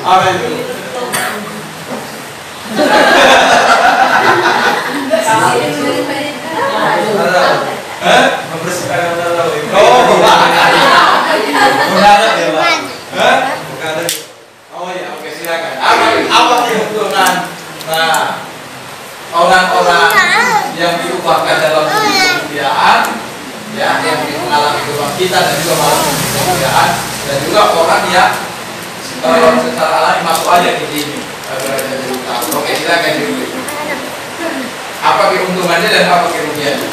Apa itu? Membersihkan lalu. Oh, bukan ada ya, Pak? Bukan ada. Oh ya, oke, silakan. Apa keuntungan? Nah, orang-orang yang diubahkan dalam kemuliaan, ya, yang mengalami kebangkitan dan juga mengalami kemuliaan, dan juga orang yang kalau secara alami masuk aja ke sini. Oke, silakan dulu. Apa keuntungannya dan apa kerugiannya?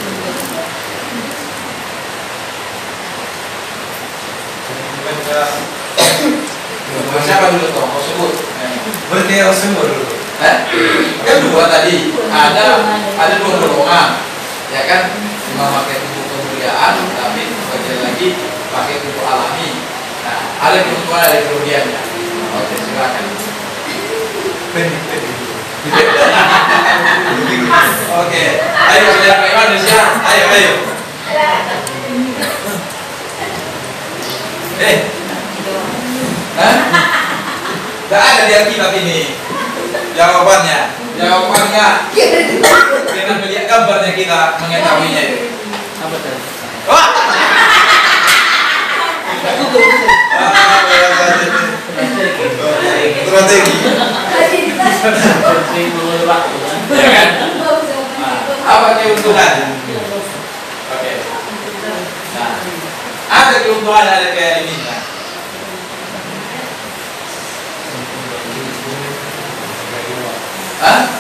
Siapa dulu toh? Mau sebut? Berarti harus semua dulu. Kan dua tadi ada dua golongan, ya kan? Memakai tubuh kemuliaan, tapi bagian lagi pakai tubuh alami. Nah, ada keuntungan, ada kerugiannya. Oke, silakan. Oke, ayo saudara Iman Indonesia, ayo. Gak ada di Alkitab ini jawabannya. Dengan melihat gambarnya kita mengetahuinya itu. Apa tadi? Wah! Strategi. Ya kan? Apa keuntungan? Oke. Nah, ada keuntungan, ada kayak ini.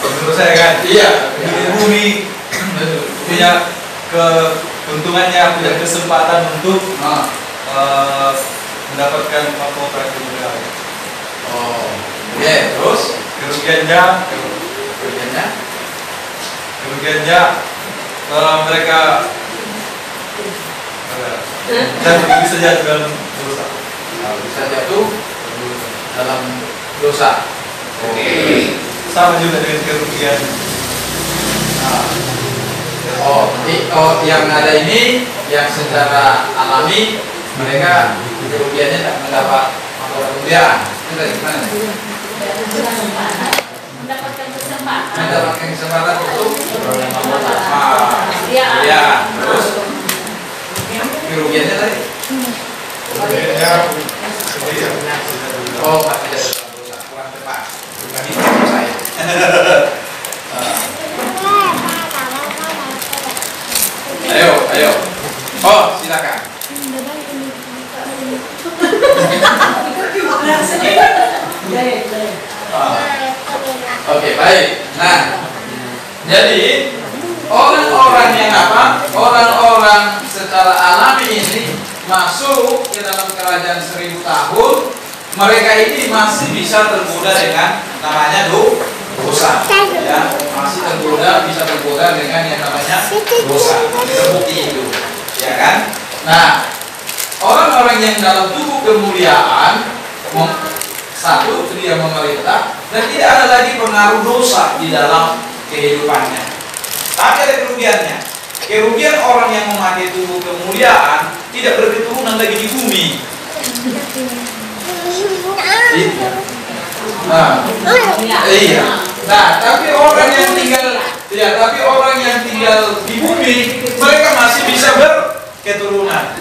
Menurut saya kan, Iya. bumi punya keuntungannya, punya kesempatan untuk mendapatkan mahkota kemuliaan. Oh, oke. Terus kerugiannya mereka dan bisa jatuh dalam dosa. Bisa jatuh dalam dosa. Oke. Sama juga dengan kerugian. Yang ada ini yang secara alami mereka kerugiannya tak mendapat mahkota kemuliaan. Itu dari mana? Mendapatkan kesempatan. Mendapatkan kesempatan untuk terus kerugiannya tadi. Oh, tidak dosa, kurang tepat. Bukan itu maksud saya. Ayo. Oh, silakan. Oke, baik. Nah, jadi orang-orang yang apa? Orang-orang secara alami ini masuk ke dalam kerajaan 1000 tahun, mereka ini masih bisa tergoda dengan namanya dosa, ya, masih bisa tergoda dengan yang namanya dosa. Terbukti itu, ya kan? Nah, orang-orang yang dalam tubuh kemuliaan, satu, dia memerintah dan tidak ada lagi pengaruh dosa di dalam kehidupannya. Tapi ada kerugiannya. Kerugian orang yang memakai tubuh kemuliaan tidak berketurunan lagi di bumi. Iya. Nah, tapi orang yang tinggal di bumi, mereka masih bisa berketurunan.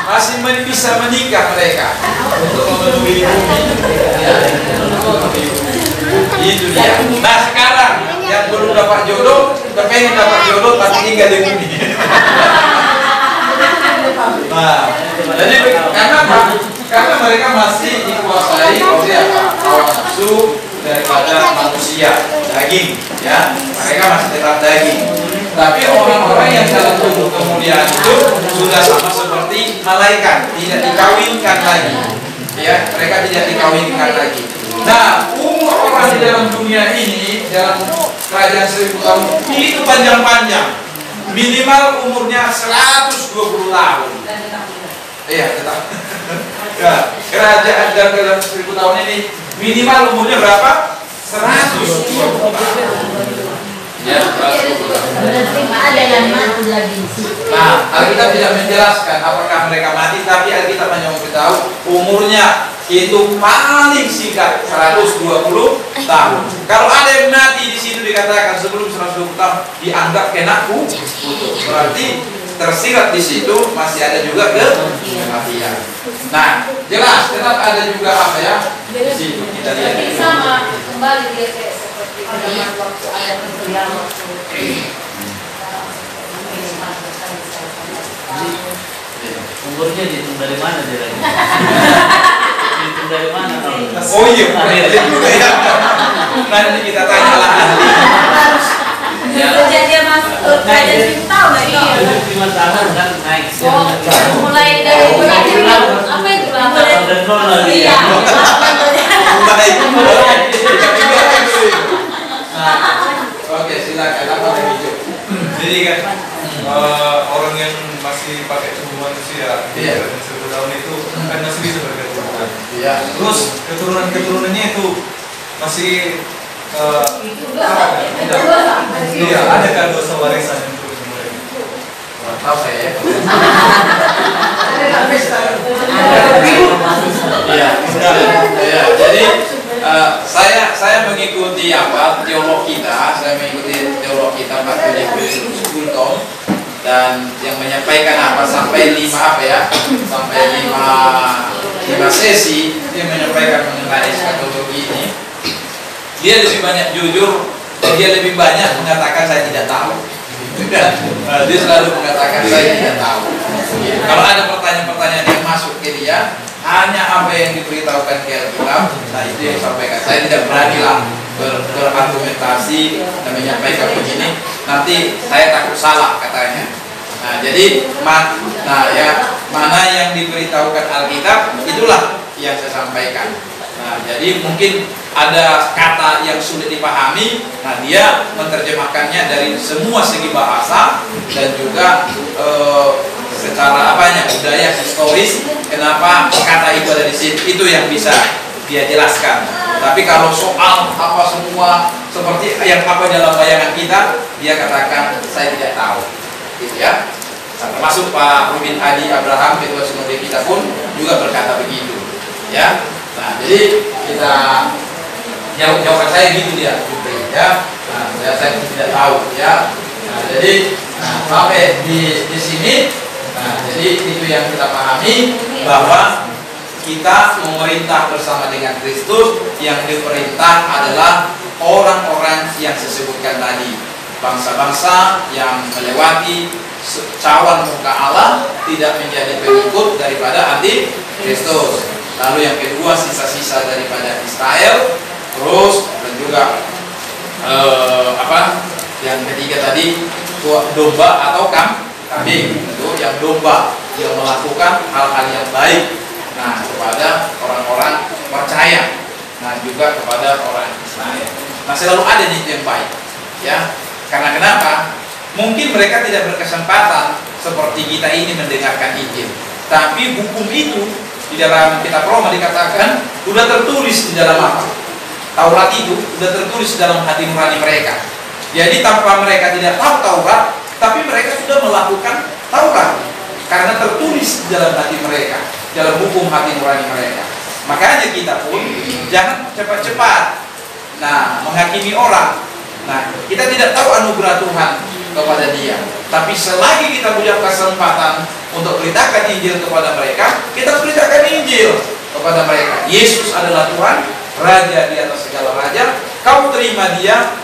Masih bisa menikah mereka untuk memenuhi bumi. Itu dia. Nah, sekarang yang belum dapat jodoh, pengen dapat jodoh tapi tinggal di bumi. Nah, jadi karena apa? Karena mereka masih dikuasai oleh hawa nafsu daripada manusia, daging, ya. Mereka masih tetap daging. Tapi orang-orang yang dalam tubuh kemuliaan itu sudah sama seperti malaikat, tidak dikawinkan lagi. Ya, mereka tidak dikawinkan lagi. Nah, umur orang di dalam dunia ini, dalam kerajaan 1000 tahun, itu panjang-panjang. Minimal umurnya 120 tahun. Iya, tetap. Ya, kerajaan dalam 1000 tahun ini minimal umurnya berapa? 120 tahun. Ya, 120 tahun. Ada yang mati lagi. Nah, Alkitab tidak menjelaskan apakah mereka mati, tapi Alkitab hanya memberitahu umurnya itu paling singkat 120 tahun. Kalau ada yang mati di situ dikatakan sebelum 120 tahun dianggap kena kutuk. Berarti tersirat di situ masih ada juga kematian. Nah, jelas tetap ada juga apa ya? Di situ kita lihat. Sama kembali dia kayak seperti zaman waktu ada kemuliaan waktu umurnya dihitung dari mana dia lagi? Dihitung dari mana kalau? Oh iya, dia juga ya. Nanti kita tanya lah ahli. Sejak dia masuk ke kerajaan 1000 tahun lagi. 5 tahun kan naik. Mulai dari apa itu lah? Dan nol lagi. Iya. Baik. Oke, silakan apa lagi Cuk? Jadi kan orang yang masih pakai tubuh manusia di Iya. 1000 tahun itu kan masih bisa berketurunan. Iya. Terus keturunannya itu masih iya, adakah dosa warisan yang terus mulai? Tahu saya ya. Iya. Jadi saya mengikuti teolog kita, Pak Philip Fulton, dan yang menyampaikan sampai 5 sesi dia menyampaikan mengenai eskatologi ini. Dia lebih banyak jujur dan dia lebih banyak mengatakan saya tidak tahu. Dia selalu mengatakan saya tidak tahu. Kalau ada pertanyaan-pertanyaan yang masuk ke dia, hanya apa yang diberitahukan ke Alkitab, nah itu yang sampaikan. Saya tidak berani lah berargumentasi dan menyampaikan begini. Nanti saya takut salah katanya. Nah jadi mana yang diberitahukan Alkitab itulah yang saya sampaikan. Nah, jadi mungkin ada kata yang sulit dipahami, nah dia menerjemahkannya dari semua segi bahasa dan juga secara budaya historis, kenapa kata itu ada di situ, itu yang bisa dia jelaskan. Tapi kalau soal apa semua seperti yang dalam bayangan kita, dia katakan saya tidak tahu, gitu ya. Nah, termasuk Pak Ruben Adi Abraham, ketua sinode kita pun juga berkata begitu, ya. Nah, jadi kita jawaban saya gitu dia, ya. Nah, saya tidak tahu, ya. Nah, jadi sampai di sini, nah, jadi itu yang kita pahami bahwa kita memerintah bersama dengan Kristus. Yang diperintah adalah orang-orang yang disebutkan tadi, bangsa-bangsa yang melewati cawan muka Allah, tidak menjadi pengikut daripada anti Kristus. Lalu yang kedua sisa-sisa daripada Israel, terus dan juga yang ketiga tadi domba atau kambing, itu yang domba yang melakukan hal-hal yang baik, nah kepada orang-orang percaya, nah juga kepada orang Israel. Nah selalu ada nih yang baik, ya. Karena kenapa? Mungkin mereka tidak berkesempatan seperti kita ini mendengarkan Injil, tapi hukum itu di dalam kitab Roma dikatakan sudah tertulis di dalam apa? Taurat itu sudah tertulis dalam hati nurani mereka. Jadi tanpa mereka tidak tahu Taurat, tapi mereka sudah melakukan Taurat karena tertulis di dalam hati mereka, dalam hukum hati nurani mereka. Makanya kita pun jangan cepat-cepat menghakimi orang. Nah, kita tidak tahu anugerah Tuhan kepada dia, tapi selagi kita punya kesempatan untuk beritakan Injil kepada mereka, kita beritakan Injil kepada mereka. Yesus adalah Tuhan, Raja di atas segala raja. Kau terima dia,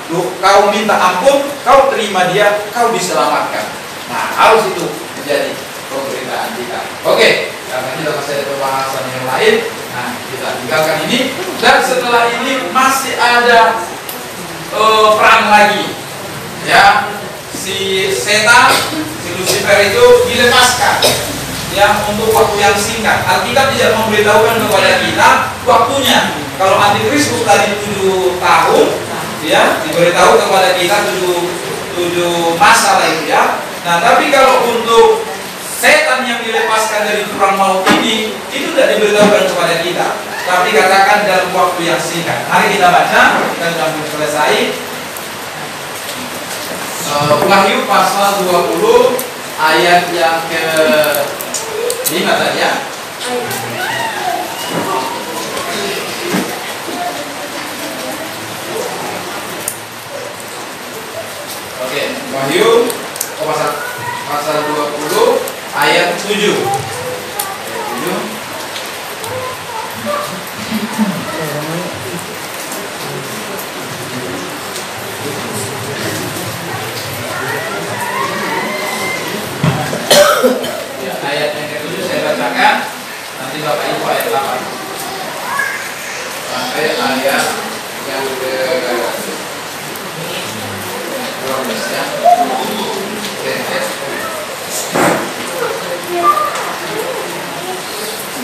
kau minta ampun, kau terima dia, kau diselamatkan. Nah, harus itu menjadi pemberitaan kita. Oke, karena kita masih ada pembahasan yang lain, nah kita tinggalkan ini. Dan setelah ini masih ada perang lagi, ya. Si setan, si Lucifer itu dilepaskan, yang untuk waktu yang singkat. Alkitab tidak memberitahukan kepada kita waktunya. Kalau Antikristus tadi 7 tahun, ya, diberitahu kepada kita 7 masa lah itu, ya. Nah, tapi kalau untuk setan yang dilepaskan dari jurang maut ini, itu tidak diberitahukan kepada kita, tapi katakan dalam waktu yang singkat. Mari kita baca, kita sudah selesai. Wahyu pasal 20 ayat yang ke-5 tadi, ya. Oke, Wahyu pasal 20 ayat 7. Ayat yang ke-7 yang ke 12 ya.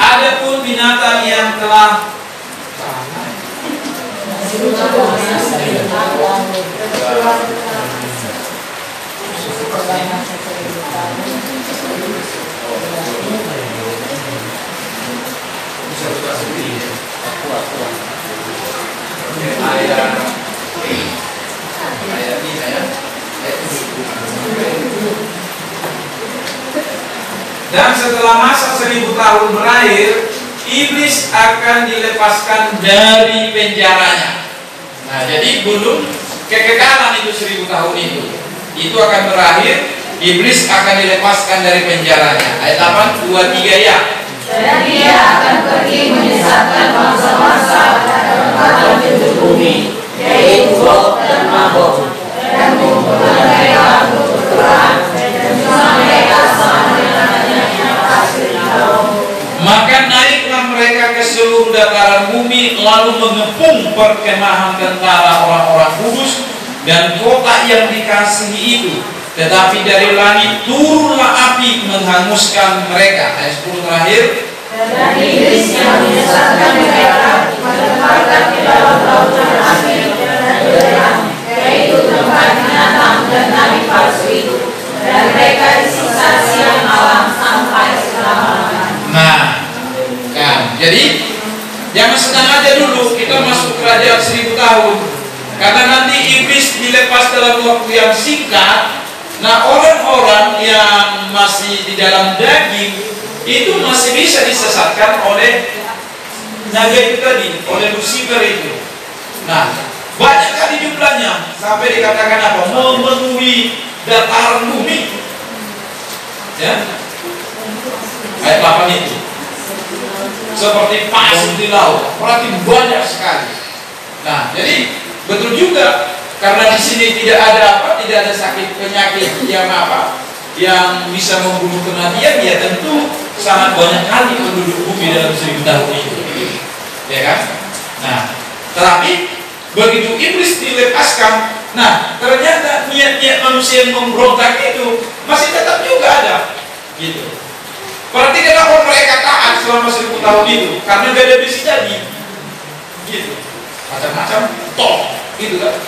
Adapun binatang yang telah dan setelah masa 1000 tahun berakhir, iblis akan dilepaskan dari penjaranya. Nah, jadi belum kekekalan itu 1000 tahun itu akan berakhir, iblis akan dilepaskan dari penjaranya. Ayat 8, 2, 3 ya. Dan dia akan pergi menyesatkan bangsa-bangsa dan tempat penduduk bumi, yaitu Gog dan Magog, dan mengumpulkan mereka untuk berperang, dan jumlah mereka sama dengan banyaknya pasir di laut. Maka naiklah mereka ke seluruh dataran bumi, lalu mengepung perkemahan tentara orang-orang kudus dan kota yang dikasihi itu. Tetapi dari langit turunlah api menghanguskan mereka. Ayat 10 terakhir. Dan iblis yang menyesatkan mereka melemparkan ke dalam lautan api dan belerang, yaitu tempat binatang dan nabi palsu itu, dan mereka disiksa siang malam sampai selama-lamanya. Nah, kan, jadi jangan senang aja dulu kita masuk kerajaan 1000 tahun, karena nanti iblis dilepas dalam waktu yang singkat. Nah, orang-orang yang masih di dalam daging itu masih bisa disesatkan oleh naga itu tadi, oleh Lucifer itu. Nah, banyak kali jumlahnya sampai dikatakan apa? Memenuhi dataran bumi. Ya. Ayat 8 itu. Seperti pasir di laut, berarti banyak sekali. Nah, jadi betul juga, karena di sini tidak ada apa, tidak ada sakit penyakit yang apa, yang bisa membunuh kematian, ya tentu sangat banyak kali penduduk bumi dalam 1000 tahun itu, ya kan? Nah, tetapi begitu iblis dilepaskan, nah ternyata niat-niat manusia yang memberontak itu masih tetap juga ada, gitu. Berarti kenapa mereka taat selama 1000 tahun itu? Karena gak ada besi jadi, gitu. Macam-macam, toh, gitu kan?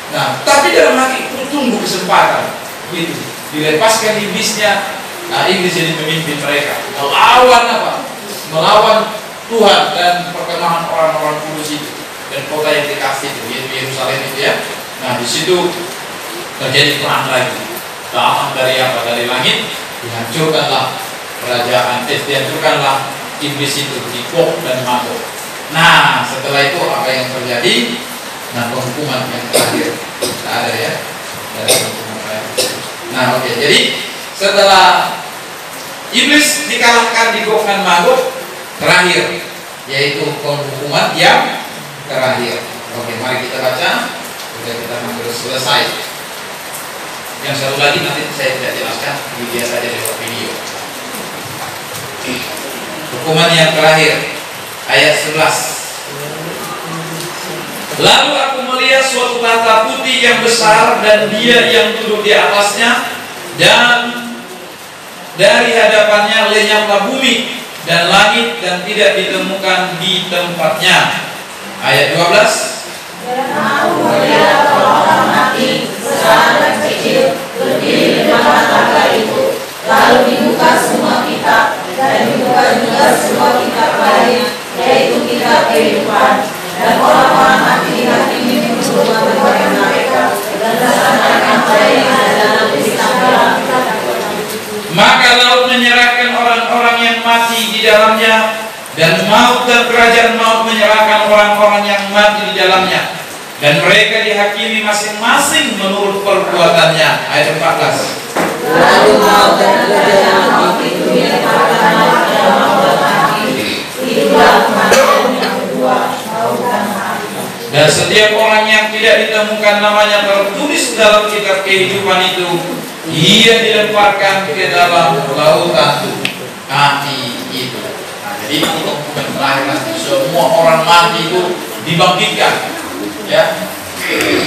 Nah, tapi dalam hati itu tunggu kesempatan, gitu. Dilepaskan iblisnya, nah iblis jadi pemimpin mereka. Melawan apa? Melawan Tuhan dan perkemahan orang-orang kudus itu dan kota yang dikasih itu, yaitu Yerusalem itu ya. Nah, di situ terjadi perang lagi. Datang dari apa? Dari langit, dihancurkanlah kerajaan, dihancurkanlah iblis itu di Gog dan Magog. Nah, setelah itu apa yang terjadi? Nah, penghukuman yang terakhir ada ya, dari penghukuman terakhir. Nah, oke. Jadi setelah iblis dikalahkan di Gog dan Magog, terakhir yaitu penghukuman yang terakhir. Oke, mari kita baca. Sudah kita hampir selesai. Yang satu lagi nanti saya tidak jelaskan, dia saja di video. Hukuman yang terakhir, ayat 11. Lalu aku melihat suatu tahta putih yang besar dan dia yang duduk di atasnya, dan dari hadapannya lenyaplah bumi dan langit dan tidak ditemukan di tempatnya. Ayat 12. Dan aku melihat orang mati besar dan kecil berdiri di depan tahta itu, lalu dibuka semua kitab dan dibuka juga semua kitab lain, yaitu kitab kehidupan. Dan orang-orang mati dihakimi menurut perbuatan mereka berdasarkan apa yang ada dalam kitab. Maka laut menyerahkan orang-orang yang mati di dalamnya, dan maut dan kerajaan maut menyerahkan orang-orang yang mati di dalamnya, dan mereka dihakimi masing-masing menurut perbuatannya. Ayat 14. Lalu maut dan kerajaan maut itu dilemparkan ke dalam lautan api. Itulah kematian yang kedua. Dan setiap orang yang tidak ditemukan namanya tertulis dalam kitab kehidupan itu, ia dilemparkan ke dalam lautan api itu. Nah, jadi itu terakhir nanti semua orang mati itu dibangkitkan Ya,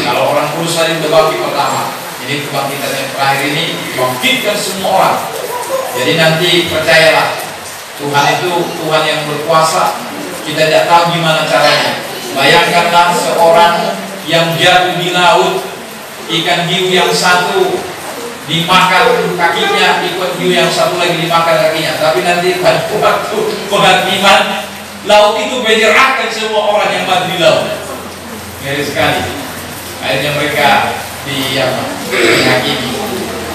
kalau orang kudus tadi udah bangkit pertama, jadi kebangkitan yang terakhir ini bangkitkan semua orang. Jadi nanti percayalah, Tuhan itu Tuhan yang berkuasa. Kita tidak tahu gimana caranya. Bayangkanlah seorang yang jatuh di laut, ikan hiu yang satu dimakan kakinya, ikan hiu yang satu lagi dimakan kakinya. Tapi nanti pada waktu penghakiman, laut itu menyerahkan semua orang yang mati di laut. Ngeri sekali. Akhirnya mereka dihakimi.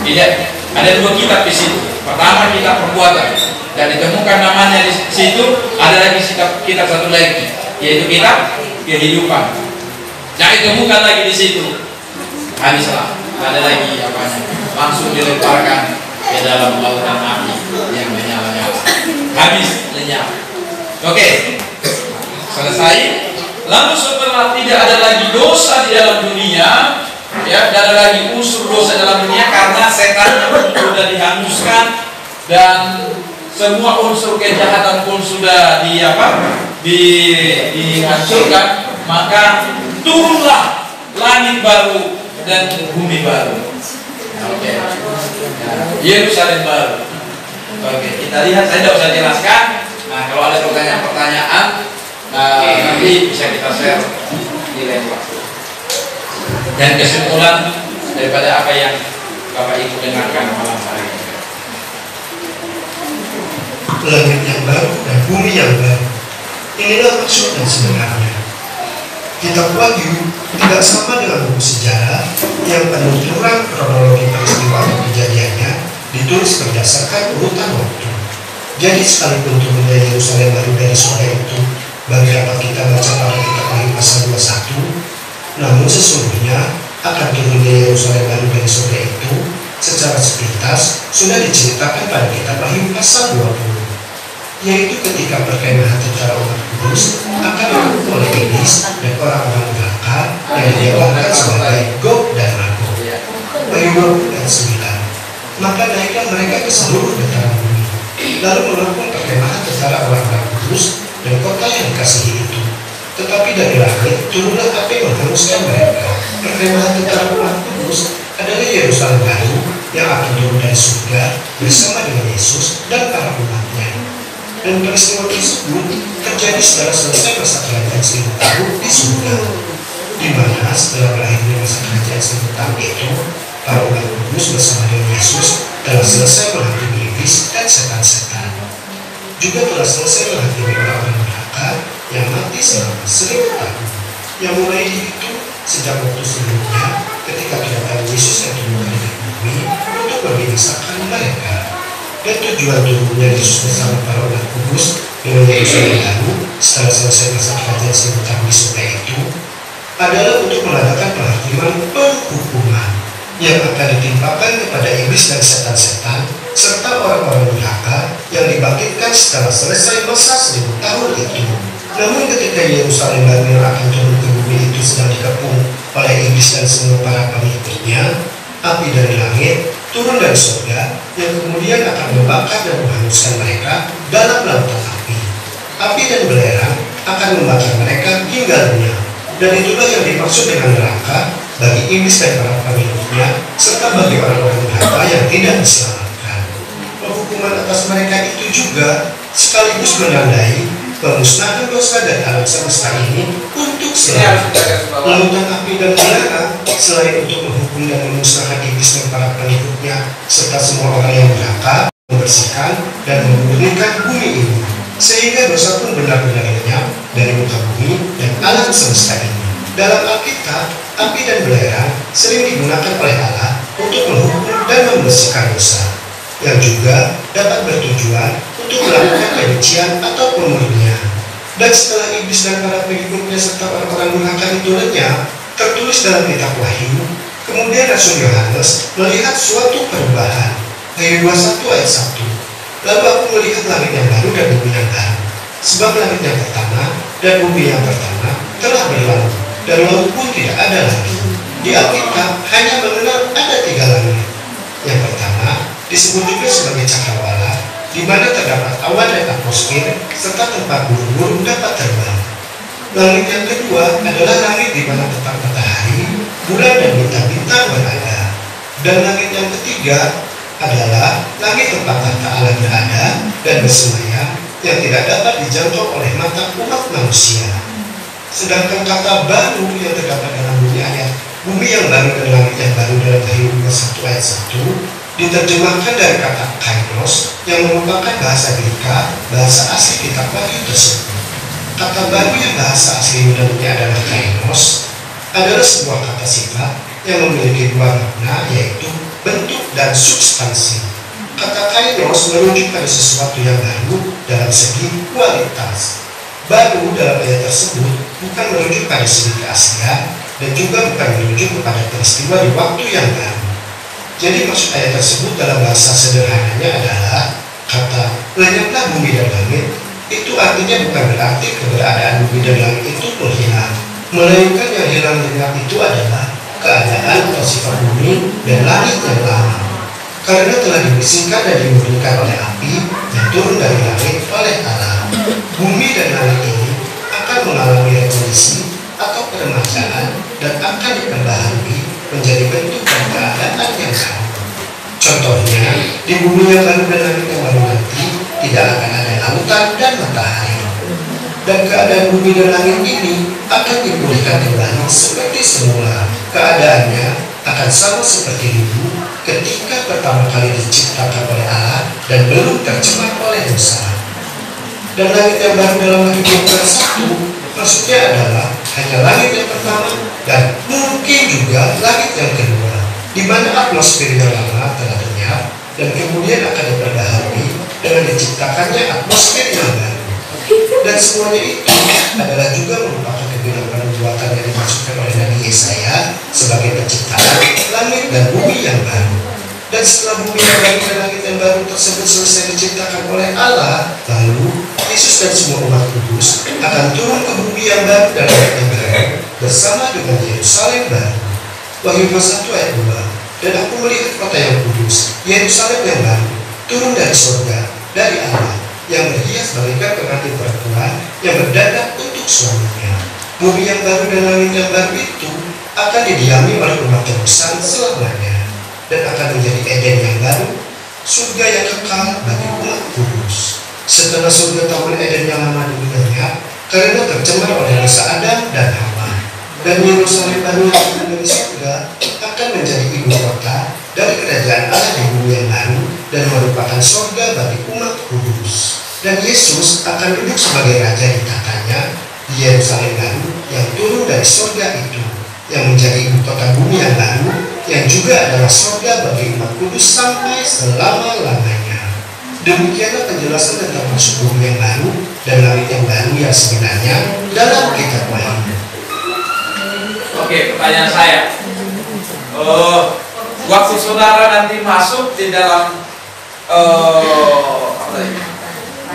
Tidak, ada dua kitab di situ. Pertama kitab perbuatan, dan ditemukan namanya di situ. Ada lagi kitab satu lagi, yaitu kitab kehidupan. Nah, ditemukan lagi di situ. Habislah, ada lagi apanya? Langsung dilemparkan ke dalam lautan api yang menyala-nyala. Habis, lenyap. Oke, selesai. Lalu setelah tidak ada lagi dosa di dalam dunia, ya, tidak ada lagi unsur dosa dalam dunia karena setannya pun sudah dihanguskan dan semua unsur kejahatan pun sudah dihancurkan, maka turunlah langit baru dan bumi baru. Oke. Yerusalem baru. Oke, kita lihat, saya tidak usah jelaskan. Nah, kalau ada pertanyaan-pertanyaan, nanti bisa kita share di lain waktu. Dan kesimpulan daripada apa yang Bapak Ibu dengarkan malam hari ini. Langit yang baru dan bumi yang baru. Inilah maksud dan sebenarnya. Kitab Wahyu tidak sama dengan buku sejarah yang penuturan kronologi peristiwa atau kejadiannya ditulis berdasarkan urutan waktu. Jadi sekalipun turunnya Yerusalem baru dari surga itu bagi apa kita baca pada kitab Wahyu pasal 21, namun sesungguhnya akan turunnya Yerusalem baru dari surga itu secara sepintas sudah diceritakan pada kitab Wahyu pasal 20, yaitu ketika perkemahan tentara umat kudus akan dilakukan oleh iblis dan orang-orang neraka yang diawankan sebagai Gog dan Magog. Wahyu 20 ayat 9. Maka naiklah mereka ke seluruh dataran bumi, lalu melakukan perkemahan tentara orang-orang kudus dan kota yang dikasihi itu. Tetapi dari langit turunlah api menghanguskan mereka. Perkemahan tentara umat kudus adalah Yerusalem baru yang akan turun dari surga bersama dengan Yesus dan para umatnya. Dan peristiwa tersebut terjadi setelah selesai masa kerajaan 1000 tahun di surga, di mana setelah berakhirnya masa kerajaan 1000 tahun itu, para umat kudus bersama dengan Yesus telah selesai menghakimi iblis dan setan-setan. Juga telah selesai menghakimi orang-orang neraka yang mati selama 1000 tahun, yang mulai dihitung sejak waktu sebelumnya ketika kedatangan Yesus yang turun dari bumi untuk membinasakan mereka. Dan tujuan turunnya Yesus bersama para umat kudus dengan Yerusalem baru setelah selesai masa kerajaan 1000 tahun di surga itu adalah untuk mengadakan penghakiman penghukuman yang akan ditimpakan kepada iblis dan setan-setan serta orang-orang neraka yang dibangkitkan setelah selesai masa 1000 tahun itu. Namun ketika Yerusalem baru yang akan turun ke bumi itu sedang dikepung oleh iblis dan semua para pengikutnya, api dari langit turun dari surga yang kemudian akan membakar dan menghanguskan mereka dalam lautan api. Api dan belerang akan membakar mereka hingga lenyap. Dan itulah yang dimaksud dengan neraka bagi iblis dan para pengikutnya serta bagi orang-orang neraka yang tidak diselamatkan. Penghukuman atas mereka itu juga sekaligus menandai pemusnahan dosa dan alam semesta ini untuk selamanya. Lautan api dan belerang selain untuk menghukum dan memusnahkan iblis dan para pengikutnya serta semua orang yang neraka, membersihkan dan memurnikan bumi ini sehingga dosa pun benar-benar lenyap dari muka bumi dan alam semesta ini. Dalam Alkitab, api dan belerang sering digunakan oleh Allah untuk menghukum dan membersihkan dosa, yang juga dapat bertujuan untuk melakukan kebencian atau pemurnian. Dan setelah iblis dan para pengikutnya serta orang-orang neraka itu lenyap, tertulis dalam kitab Wahyu, kemudian Rasul Yohanes melihat suatu perubahan. Wahyu 21 ayat 1. Lalu aku melihat langit yang baru dan bumi yang baru, sebab langit yang pertama dan bumi yang pertama telah berlalu, dan laut pun tidak ada lagi. Di Alkitab hanya mengenal ada 3 langit. Yang pertama disebut juga sebagai cakrawala, di mana terdapat awan dan atmosfer serta tempat burung-burung dapat terbang. Langit yang kedua adalah langit di mana tetap matahari, bulan dan bintang-bintang berada. Dan langit yang ketiga adalah langit tempat tahta Allah berada dan bersemayam, yang tidak dapat dijangkau oleh mata umat manusia. Sedangkan kata baru yang terdapat dalam bunyi ayat bumi yang baru dan langit yang baru dalam Wahyu 1 ayat 1 diterjemahkan dari kata kairos yang merupakan bahasa Greka, bahasa asli kitab Wahyu tersebut. Kata baru yang bahasa asli Yunani adalah kairos adalah sebuah kata sifat yang memiliki dua makna, yaitu bentuk dan substansi. Kata kairos merujuk pada sesuatu yang baru dalam segi kualitas. Baru dalam ayat tersebut bukan merujuk pada segi keaslian dan juga bukan merujuk kepada peristiwa di waktu yang baru. Jadi maksud ayat tersebut dalam bahasa sederhananya adalah kata lenyaplah bumi dan langit itu artinya bukan berarti keberadaan bumi dan langit itu menghilang, melainkan yang hilang lenyap itu adalah keadaan atau sifat bumi dan langit yang lama, karena telah dibersihkan dan dimurnikan oleh api yang turun dari langit oleh Allah. Bumi dan langit ini akan mengalami revolusi atau peremajaan dan akan diperbaharui menjadi bentuk dan keadaan yang baru. Contohnya, di bumi yang baru dan langit yang baru nanti tidak akan ada lautan dan matahari, dan keadaan bumi dan langit ini akan dipulihkan kembali seperti semula. Keadaannya akan sama seperti dulu ketika pertama kali diciptakan oleh Allah dan belum tercemar oleh dosa. Dan langit yang baru dalam Wahyu 1 maksudnya adalah hanya langit yang pertama dan mungkin juga langit yang kedua, di mana atmosfer yang lama telah lenyap dan kemudian akan diperbaharui dengan diciptakannya atmosfer yang baru. Dan semuanya itu adalah juga merupakan kebenaran nubuatan yang dimaksudkan oleh Nabi Yesaya sebagai penciptaan langit dan bumi yang baru. Dan setelah bumi yang baru dan langit yang baru tersebut selesai diciptakan oleh Allah, lalu Yesus dan semua umat kudus akan turun ke bumi yang baru dan langit yang baru bersama dengan Yerusalem baru. Wahyu 1 ayat 2. Dan aku melihat kota yang kudus, Yerusalem yang baru, turun dari surga, dari Allah, yang berhias bagaikan pengantin perempuan yang berdandan untuk suaminya. Bumi yang baru dan langit yang baru itu akan didiami oleh umat tebusan selamanya, dan akan menjadi Eden yang baru, surga yang kekal bagi umat kudus. Setelah surga Taman Eden yang lama diberinya karena tercemar oleh dosa Adam dan Hawa, dan Yerusalem baru yang dari surga akan menjadi ibu kota dari kerajaan Allah di bumi yang baru dan merupakan surga bagi umat kudus. Dan Yesus akan duduk sebagai raja di tatanya di Yerusalem baru yang turun dari surga itu, yang menjadi ibu kota bumi yang baru, yang juga adalah surga bagi umat kudus sampai selama-lamanya. Demikianlah penjelasan tentang masuk bumi yang baru dan langit yang baru yang sebenarnya dalam kitab Wahyu. Oke, pertanyaan saya, waktu saudara nanti masuk di dalam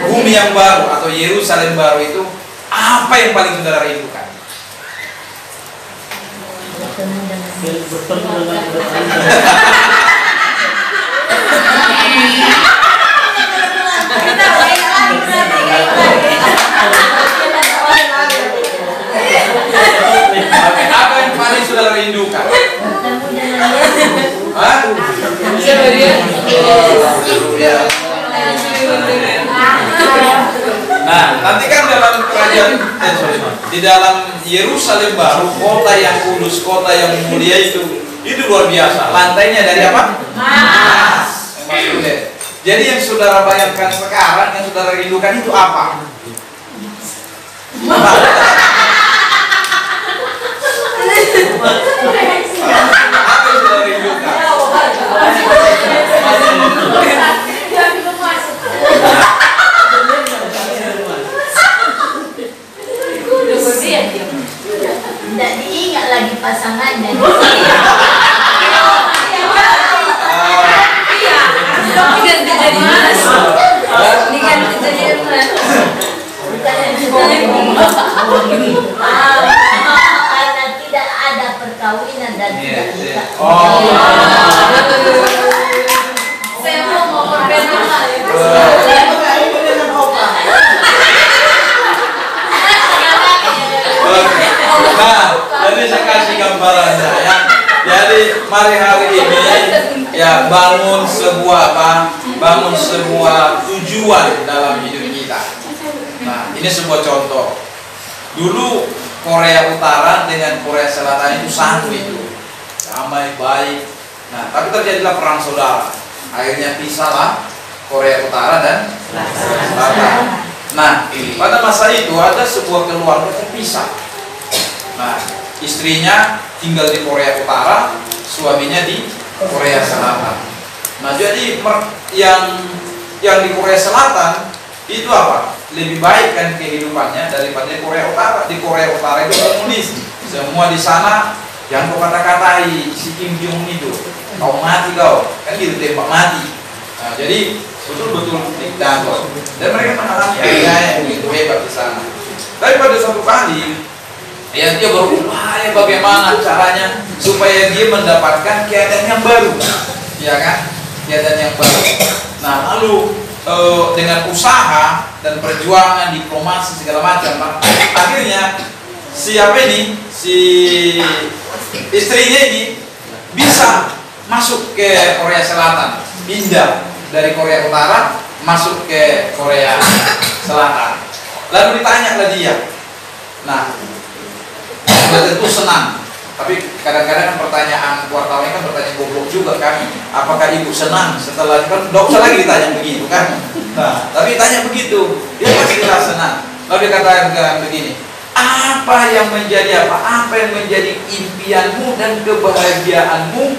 bumi yang baru atau Yerusalem baru itu, apa yang paling saudara rindukan? Apa yang paling saudara rindukan? Hah? Nah, nanti kan dalam kerajaan di dalam Yerusalem baru, kota yang kudus, kota yang mulia itu luar biasa. Lantainya dari apa? Emas. Jadi yang saudara bayangkan sekarang, yang saudara rindukan itu apa? Apa yang saudara rindukan? Tidak diingat lagi pasangannya. Diganti jadi emas. Diganti jadi emas. Karena tidak ada perkawinan dan tidak nikah. Saya mau berbeda. Jadi saya kasih gambarannya ya. Jadi mari hari ini ya bangun sebuah bangun sebuah tujuan dalam hidup kita. Nah, ini sebuah contoh. Dulu Korea Utara dengan Korea Selatan itu satu itu, damai baik. Nah, tapi terjadilah perang saudara. Akhirnya pisahlah Korea Utara dan Selatan. Nah, pada masa itu ada sebuah keluarga terpisah. Nah, istrinya tinggal di Korea Utara, suaminya di Korea Selatan. Nah, jadi yang di Korea Selatan itu apa? Lebih baik kan kehidupannya daripada di Korea Utara. Di Korea Utara itu komunis. Semua di sana yang kau kata-katai si Kim Jong itu, kau mati kau, kan gitu tembak mati. Nah, jadi betul-betul diktator. Dan mereka mengalami yang begitu hebat di sana. Tapi pada suatu kali ya dia berupaya bagaimana caranya supaya dia mendapatkan keadaan yang baru, ya kan? Keadaan yang baru. Nah, lalu dengan usaha dan perjuangan diplomasi segala macam, akhirnya siapa ini si istrinya ini bisa masuk ke Korea Selatan, pindah dari Korea Utara masuk ke Korea Selatan. Lalu ditanyalah dia. Nah, sudah tentu senang. Tapi kadang-kadang pertanyaan wartawan kan pertanyaan goblok juga kan. Apakah ibu senang setelah kan? Tidak usah lagi ditanya begitu kan. Nah, tapi tanya begitu, dia pastilah senang. Lalu dia katakan begini, apa yang menjadi apa yang menjadi impianmu dan kebahagiaanmu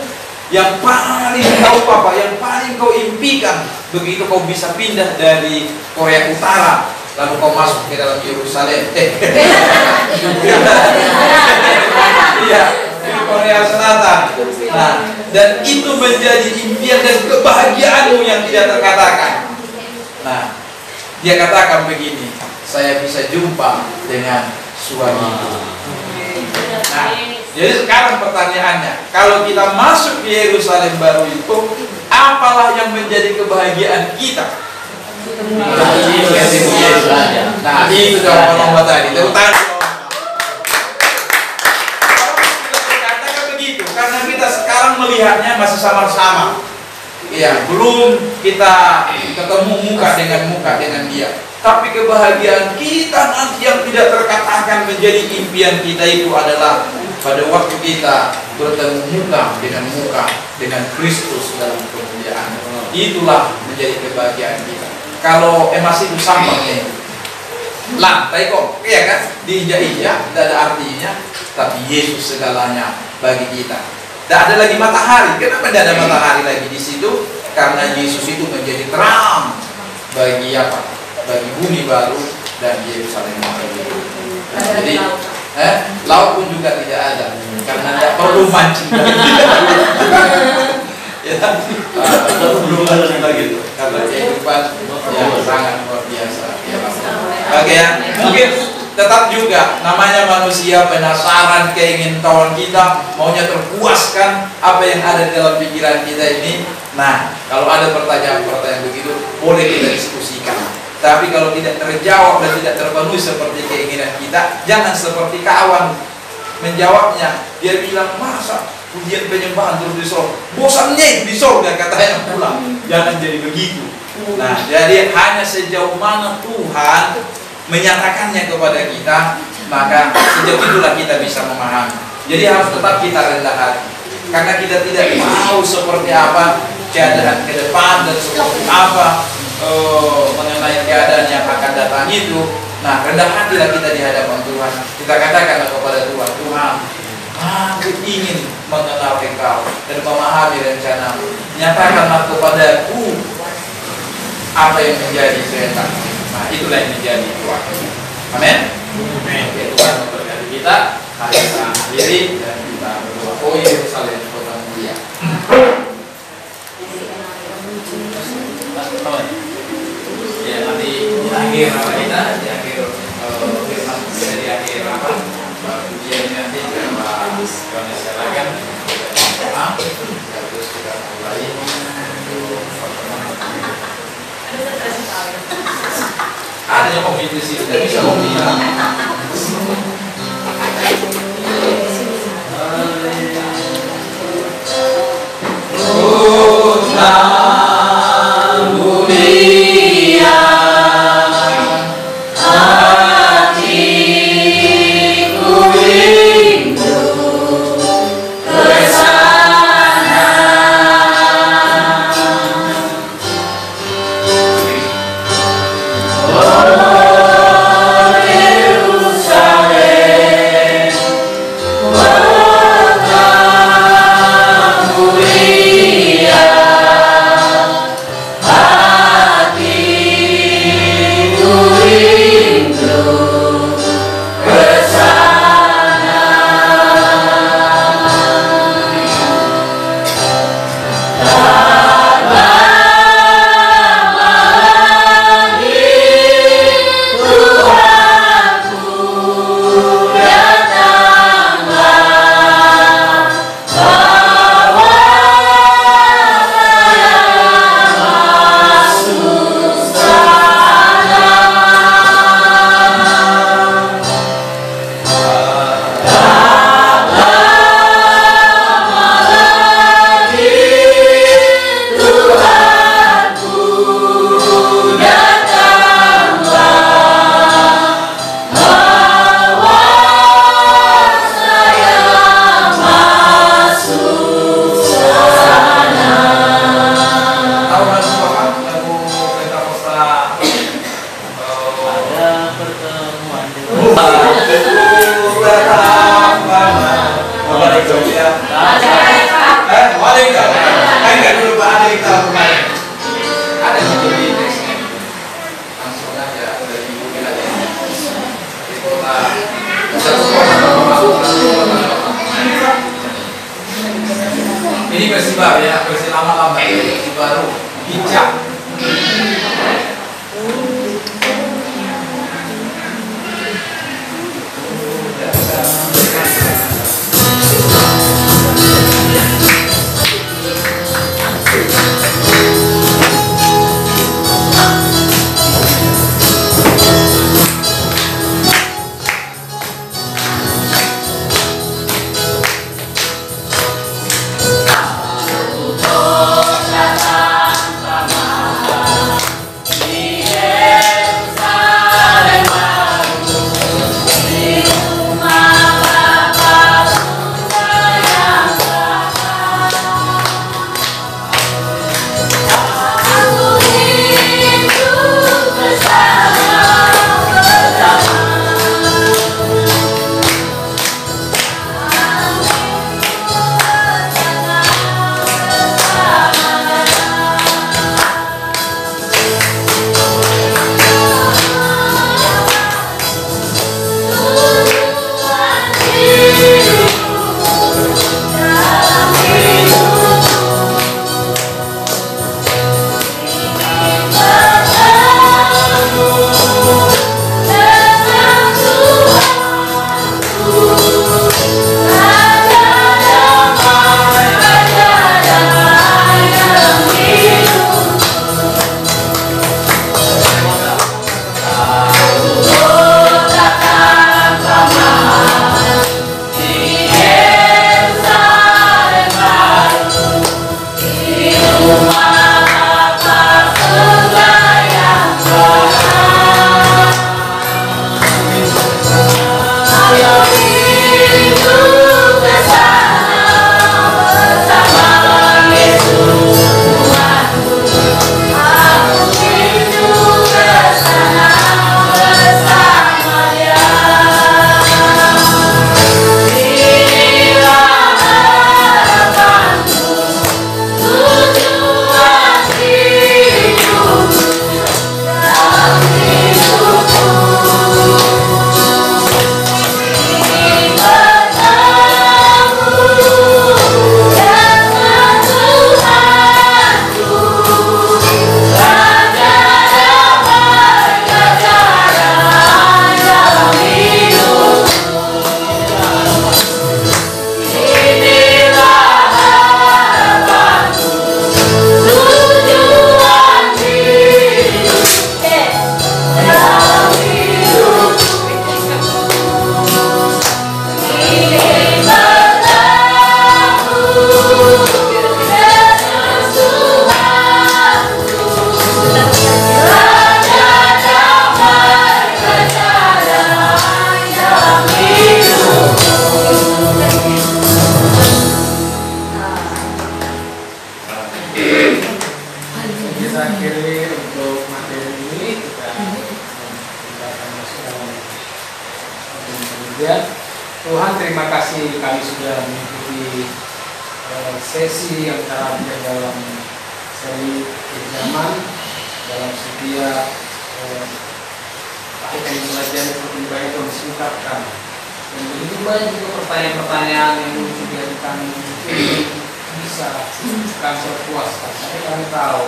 yang paling yang paling kau impikan begitu kau bisa pindah dari Korea Utara lalu kau masuk ke dalam Yerusalem. Iya, di Korea Selatan. Nah, dan itu menjadi impian dan kebahagiaanmu yang tidak terkatakan. Nah, dia katakan begini, saya bisa jumpa dengan suami. Nah, jadi sekarang pertanyaannya, kalau kita masuk di Yerusalem baru itu, apalah yang menjadi kebahagiaan kita? Nah, itu jawaban lomba tadi. Tepuk tangan. Katakan begitu, karena kita sekarang melihatnya masih sama-sama. Ya, belum kita ketemu muka dengan dia. Tapi kebahagiaan kita nanti yang tidak terkatakan menjadi impian kita itu adalah pada waktu kita bertemu muka dengan Kristus dalam kemuliaan. Itulah menjadi kebahagiaan kita. Kalau emas itu sampahnya lantai kok, iya kan? Diinjak-injak, tidak ada artinya. Tapi Yesus segalanya bagi kita. Tidak ada lagi matahari. Kenapa tidak ada matahari lagi di situ? Karena Yesus itu menjadi terang bagi apa? Bagi bumi baru dan Yerusalem baru. Jadi laut pun juga tidak ada karena tidak perlu mancing. Ya, belum ada gitu. Karena kehidupan yang sangat luar biasa. Oke ya, mungkin tetap juga namanya manusia penasaran, keingintahuan kita, maunya terpuaskan apa yang ada di dalam pikiran kita ini. Nah, kalau ada pertanyaan-pertanyaan begitu, boleh kita diskusikan. Tapi kalau tidak terjawab dan tidak terpenuhi seperti keinginan kita, jangan seperti kawan menjawabnya. Dia bilang, masa ujian penyembahan terus disolve? Bosannya disolve, katanya pulang. Jangan jadi begitu. Nah, jadi hanya sejauh mana Tuhan menyatakannya kepada kita, maka sejauh itulah kita bisa memahami. Jadi harus tetap kita rendah hati, karena kita tidak tahu seperti apa keadaan ke depan dan seperti apa mengenai keadaan yang akan datang itu. Nah, rendah hatilah kita di hadapan Tuhan. Kita katakanlah kepada Tuhan, Tuhan, aku ingin mengenal Engkau dan memahami rencana-Mu. Nyatakanlah kepadaku apa yang menjadi kehendak. Nah, itulah yang menjadi Tuhan. Amin. Oke, Tuhan memberkati kita. Hari kita akhiri dan kita berdoa. Oh, Yerusalem kota mulia. Ya, nanti di akhir apa kita, di akhir firman dari akhir apa ujiannya nanti Pak Yohanes silakan terus kita mulai. Ada yang komisi tidak bisa ngomong. ya. Ada yang tahu. Enggak dulu Pak, ada yang tahu kemarin. Ada yang jadi TSM. Langsung aja dari mungkin aja. Di kota satu kota. Ini versi baru ya, versi lama-lama, versi baru, bijak. Kemudian Tuhan terima kasih kami sudah mengikuti sesi yang terakhir dalam seri zaman dalam setiap kita yang belajar seperti banyak yang disingkatkan dan begitu banyak juga pertanyaan-pertanyaan yang muncul dari kami bisa kami terpuaskan. Tapi kami tahu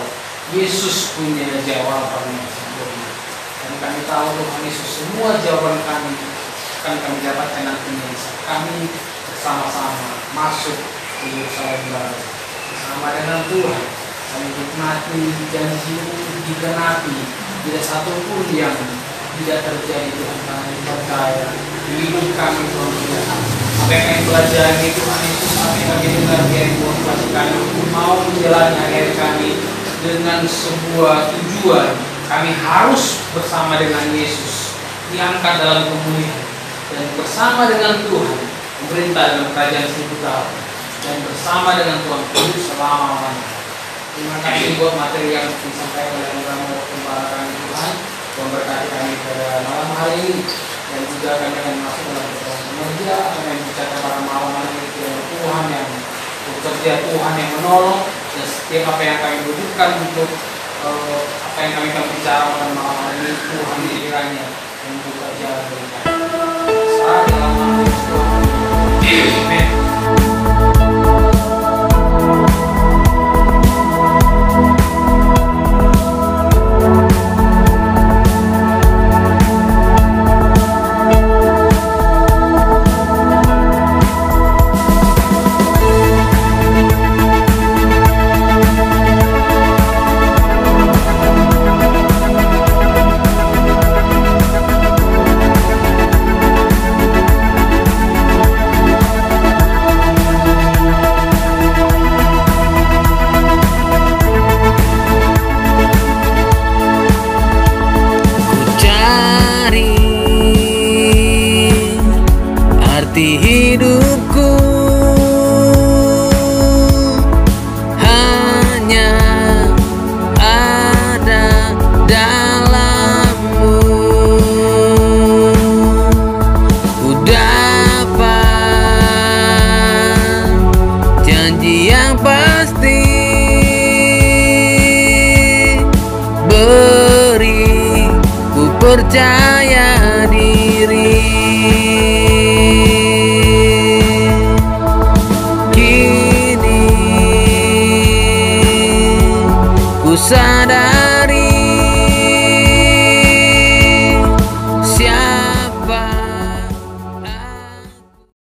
Yesus punya jawaban yang sempurna dan kami tahu Tuhan Yesus semua jawaban kami akan kami dapatkan nantinya saat kami bersama-sama masuk ke Yerusalem baru bersama dengan Tuhan. Kami nikmati janji digenapi, tidak satu pun yang tidak terjadi. Tuhan kami percaya di hidup kami Tuhan melihat apa yang kami pelajari Tuhan Yesus, apa yang kami dengar dari Tuhan kami mau menjalani akhir kami dengan sebuah tujuan. Kami harus bersama dengan Yesus diangkat dalam kemuliaan dan bersama dengan Tuhan memerintah dalam kerajaan 1000 tahun dan bersama dengan Tuhan hidup selama-lamanya. Terima kasih buat materi yang disampaikan oleh Bapak Gembala kami Tuhan. Memberkati kami pada malam hari ini dan juga kami akan masuk dalam pertemuan kerja akan bicara pada malam hari ini Tuhan Tuhan yang bekerja, Tuhan yang menolong, dan setiap apa yang kami butuhkan untuk apa yang kami akan bicara pada malam hari ini, Tuhan kiranya yang membuka jalan bagi kami. Saat dalam nama Yesus Tuhan. Amen. Arti hidupku hanya ada dalam-Mu. Ku dapat janji yang pasti, beri ku percaya diri. Sadar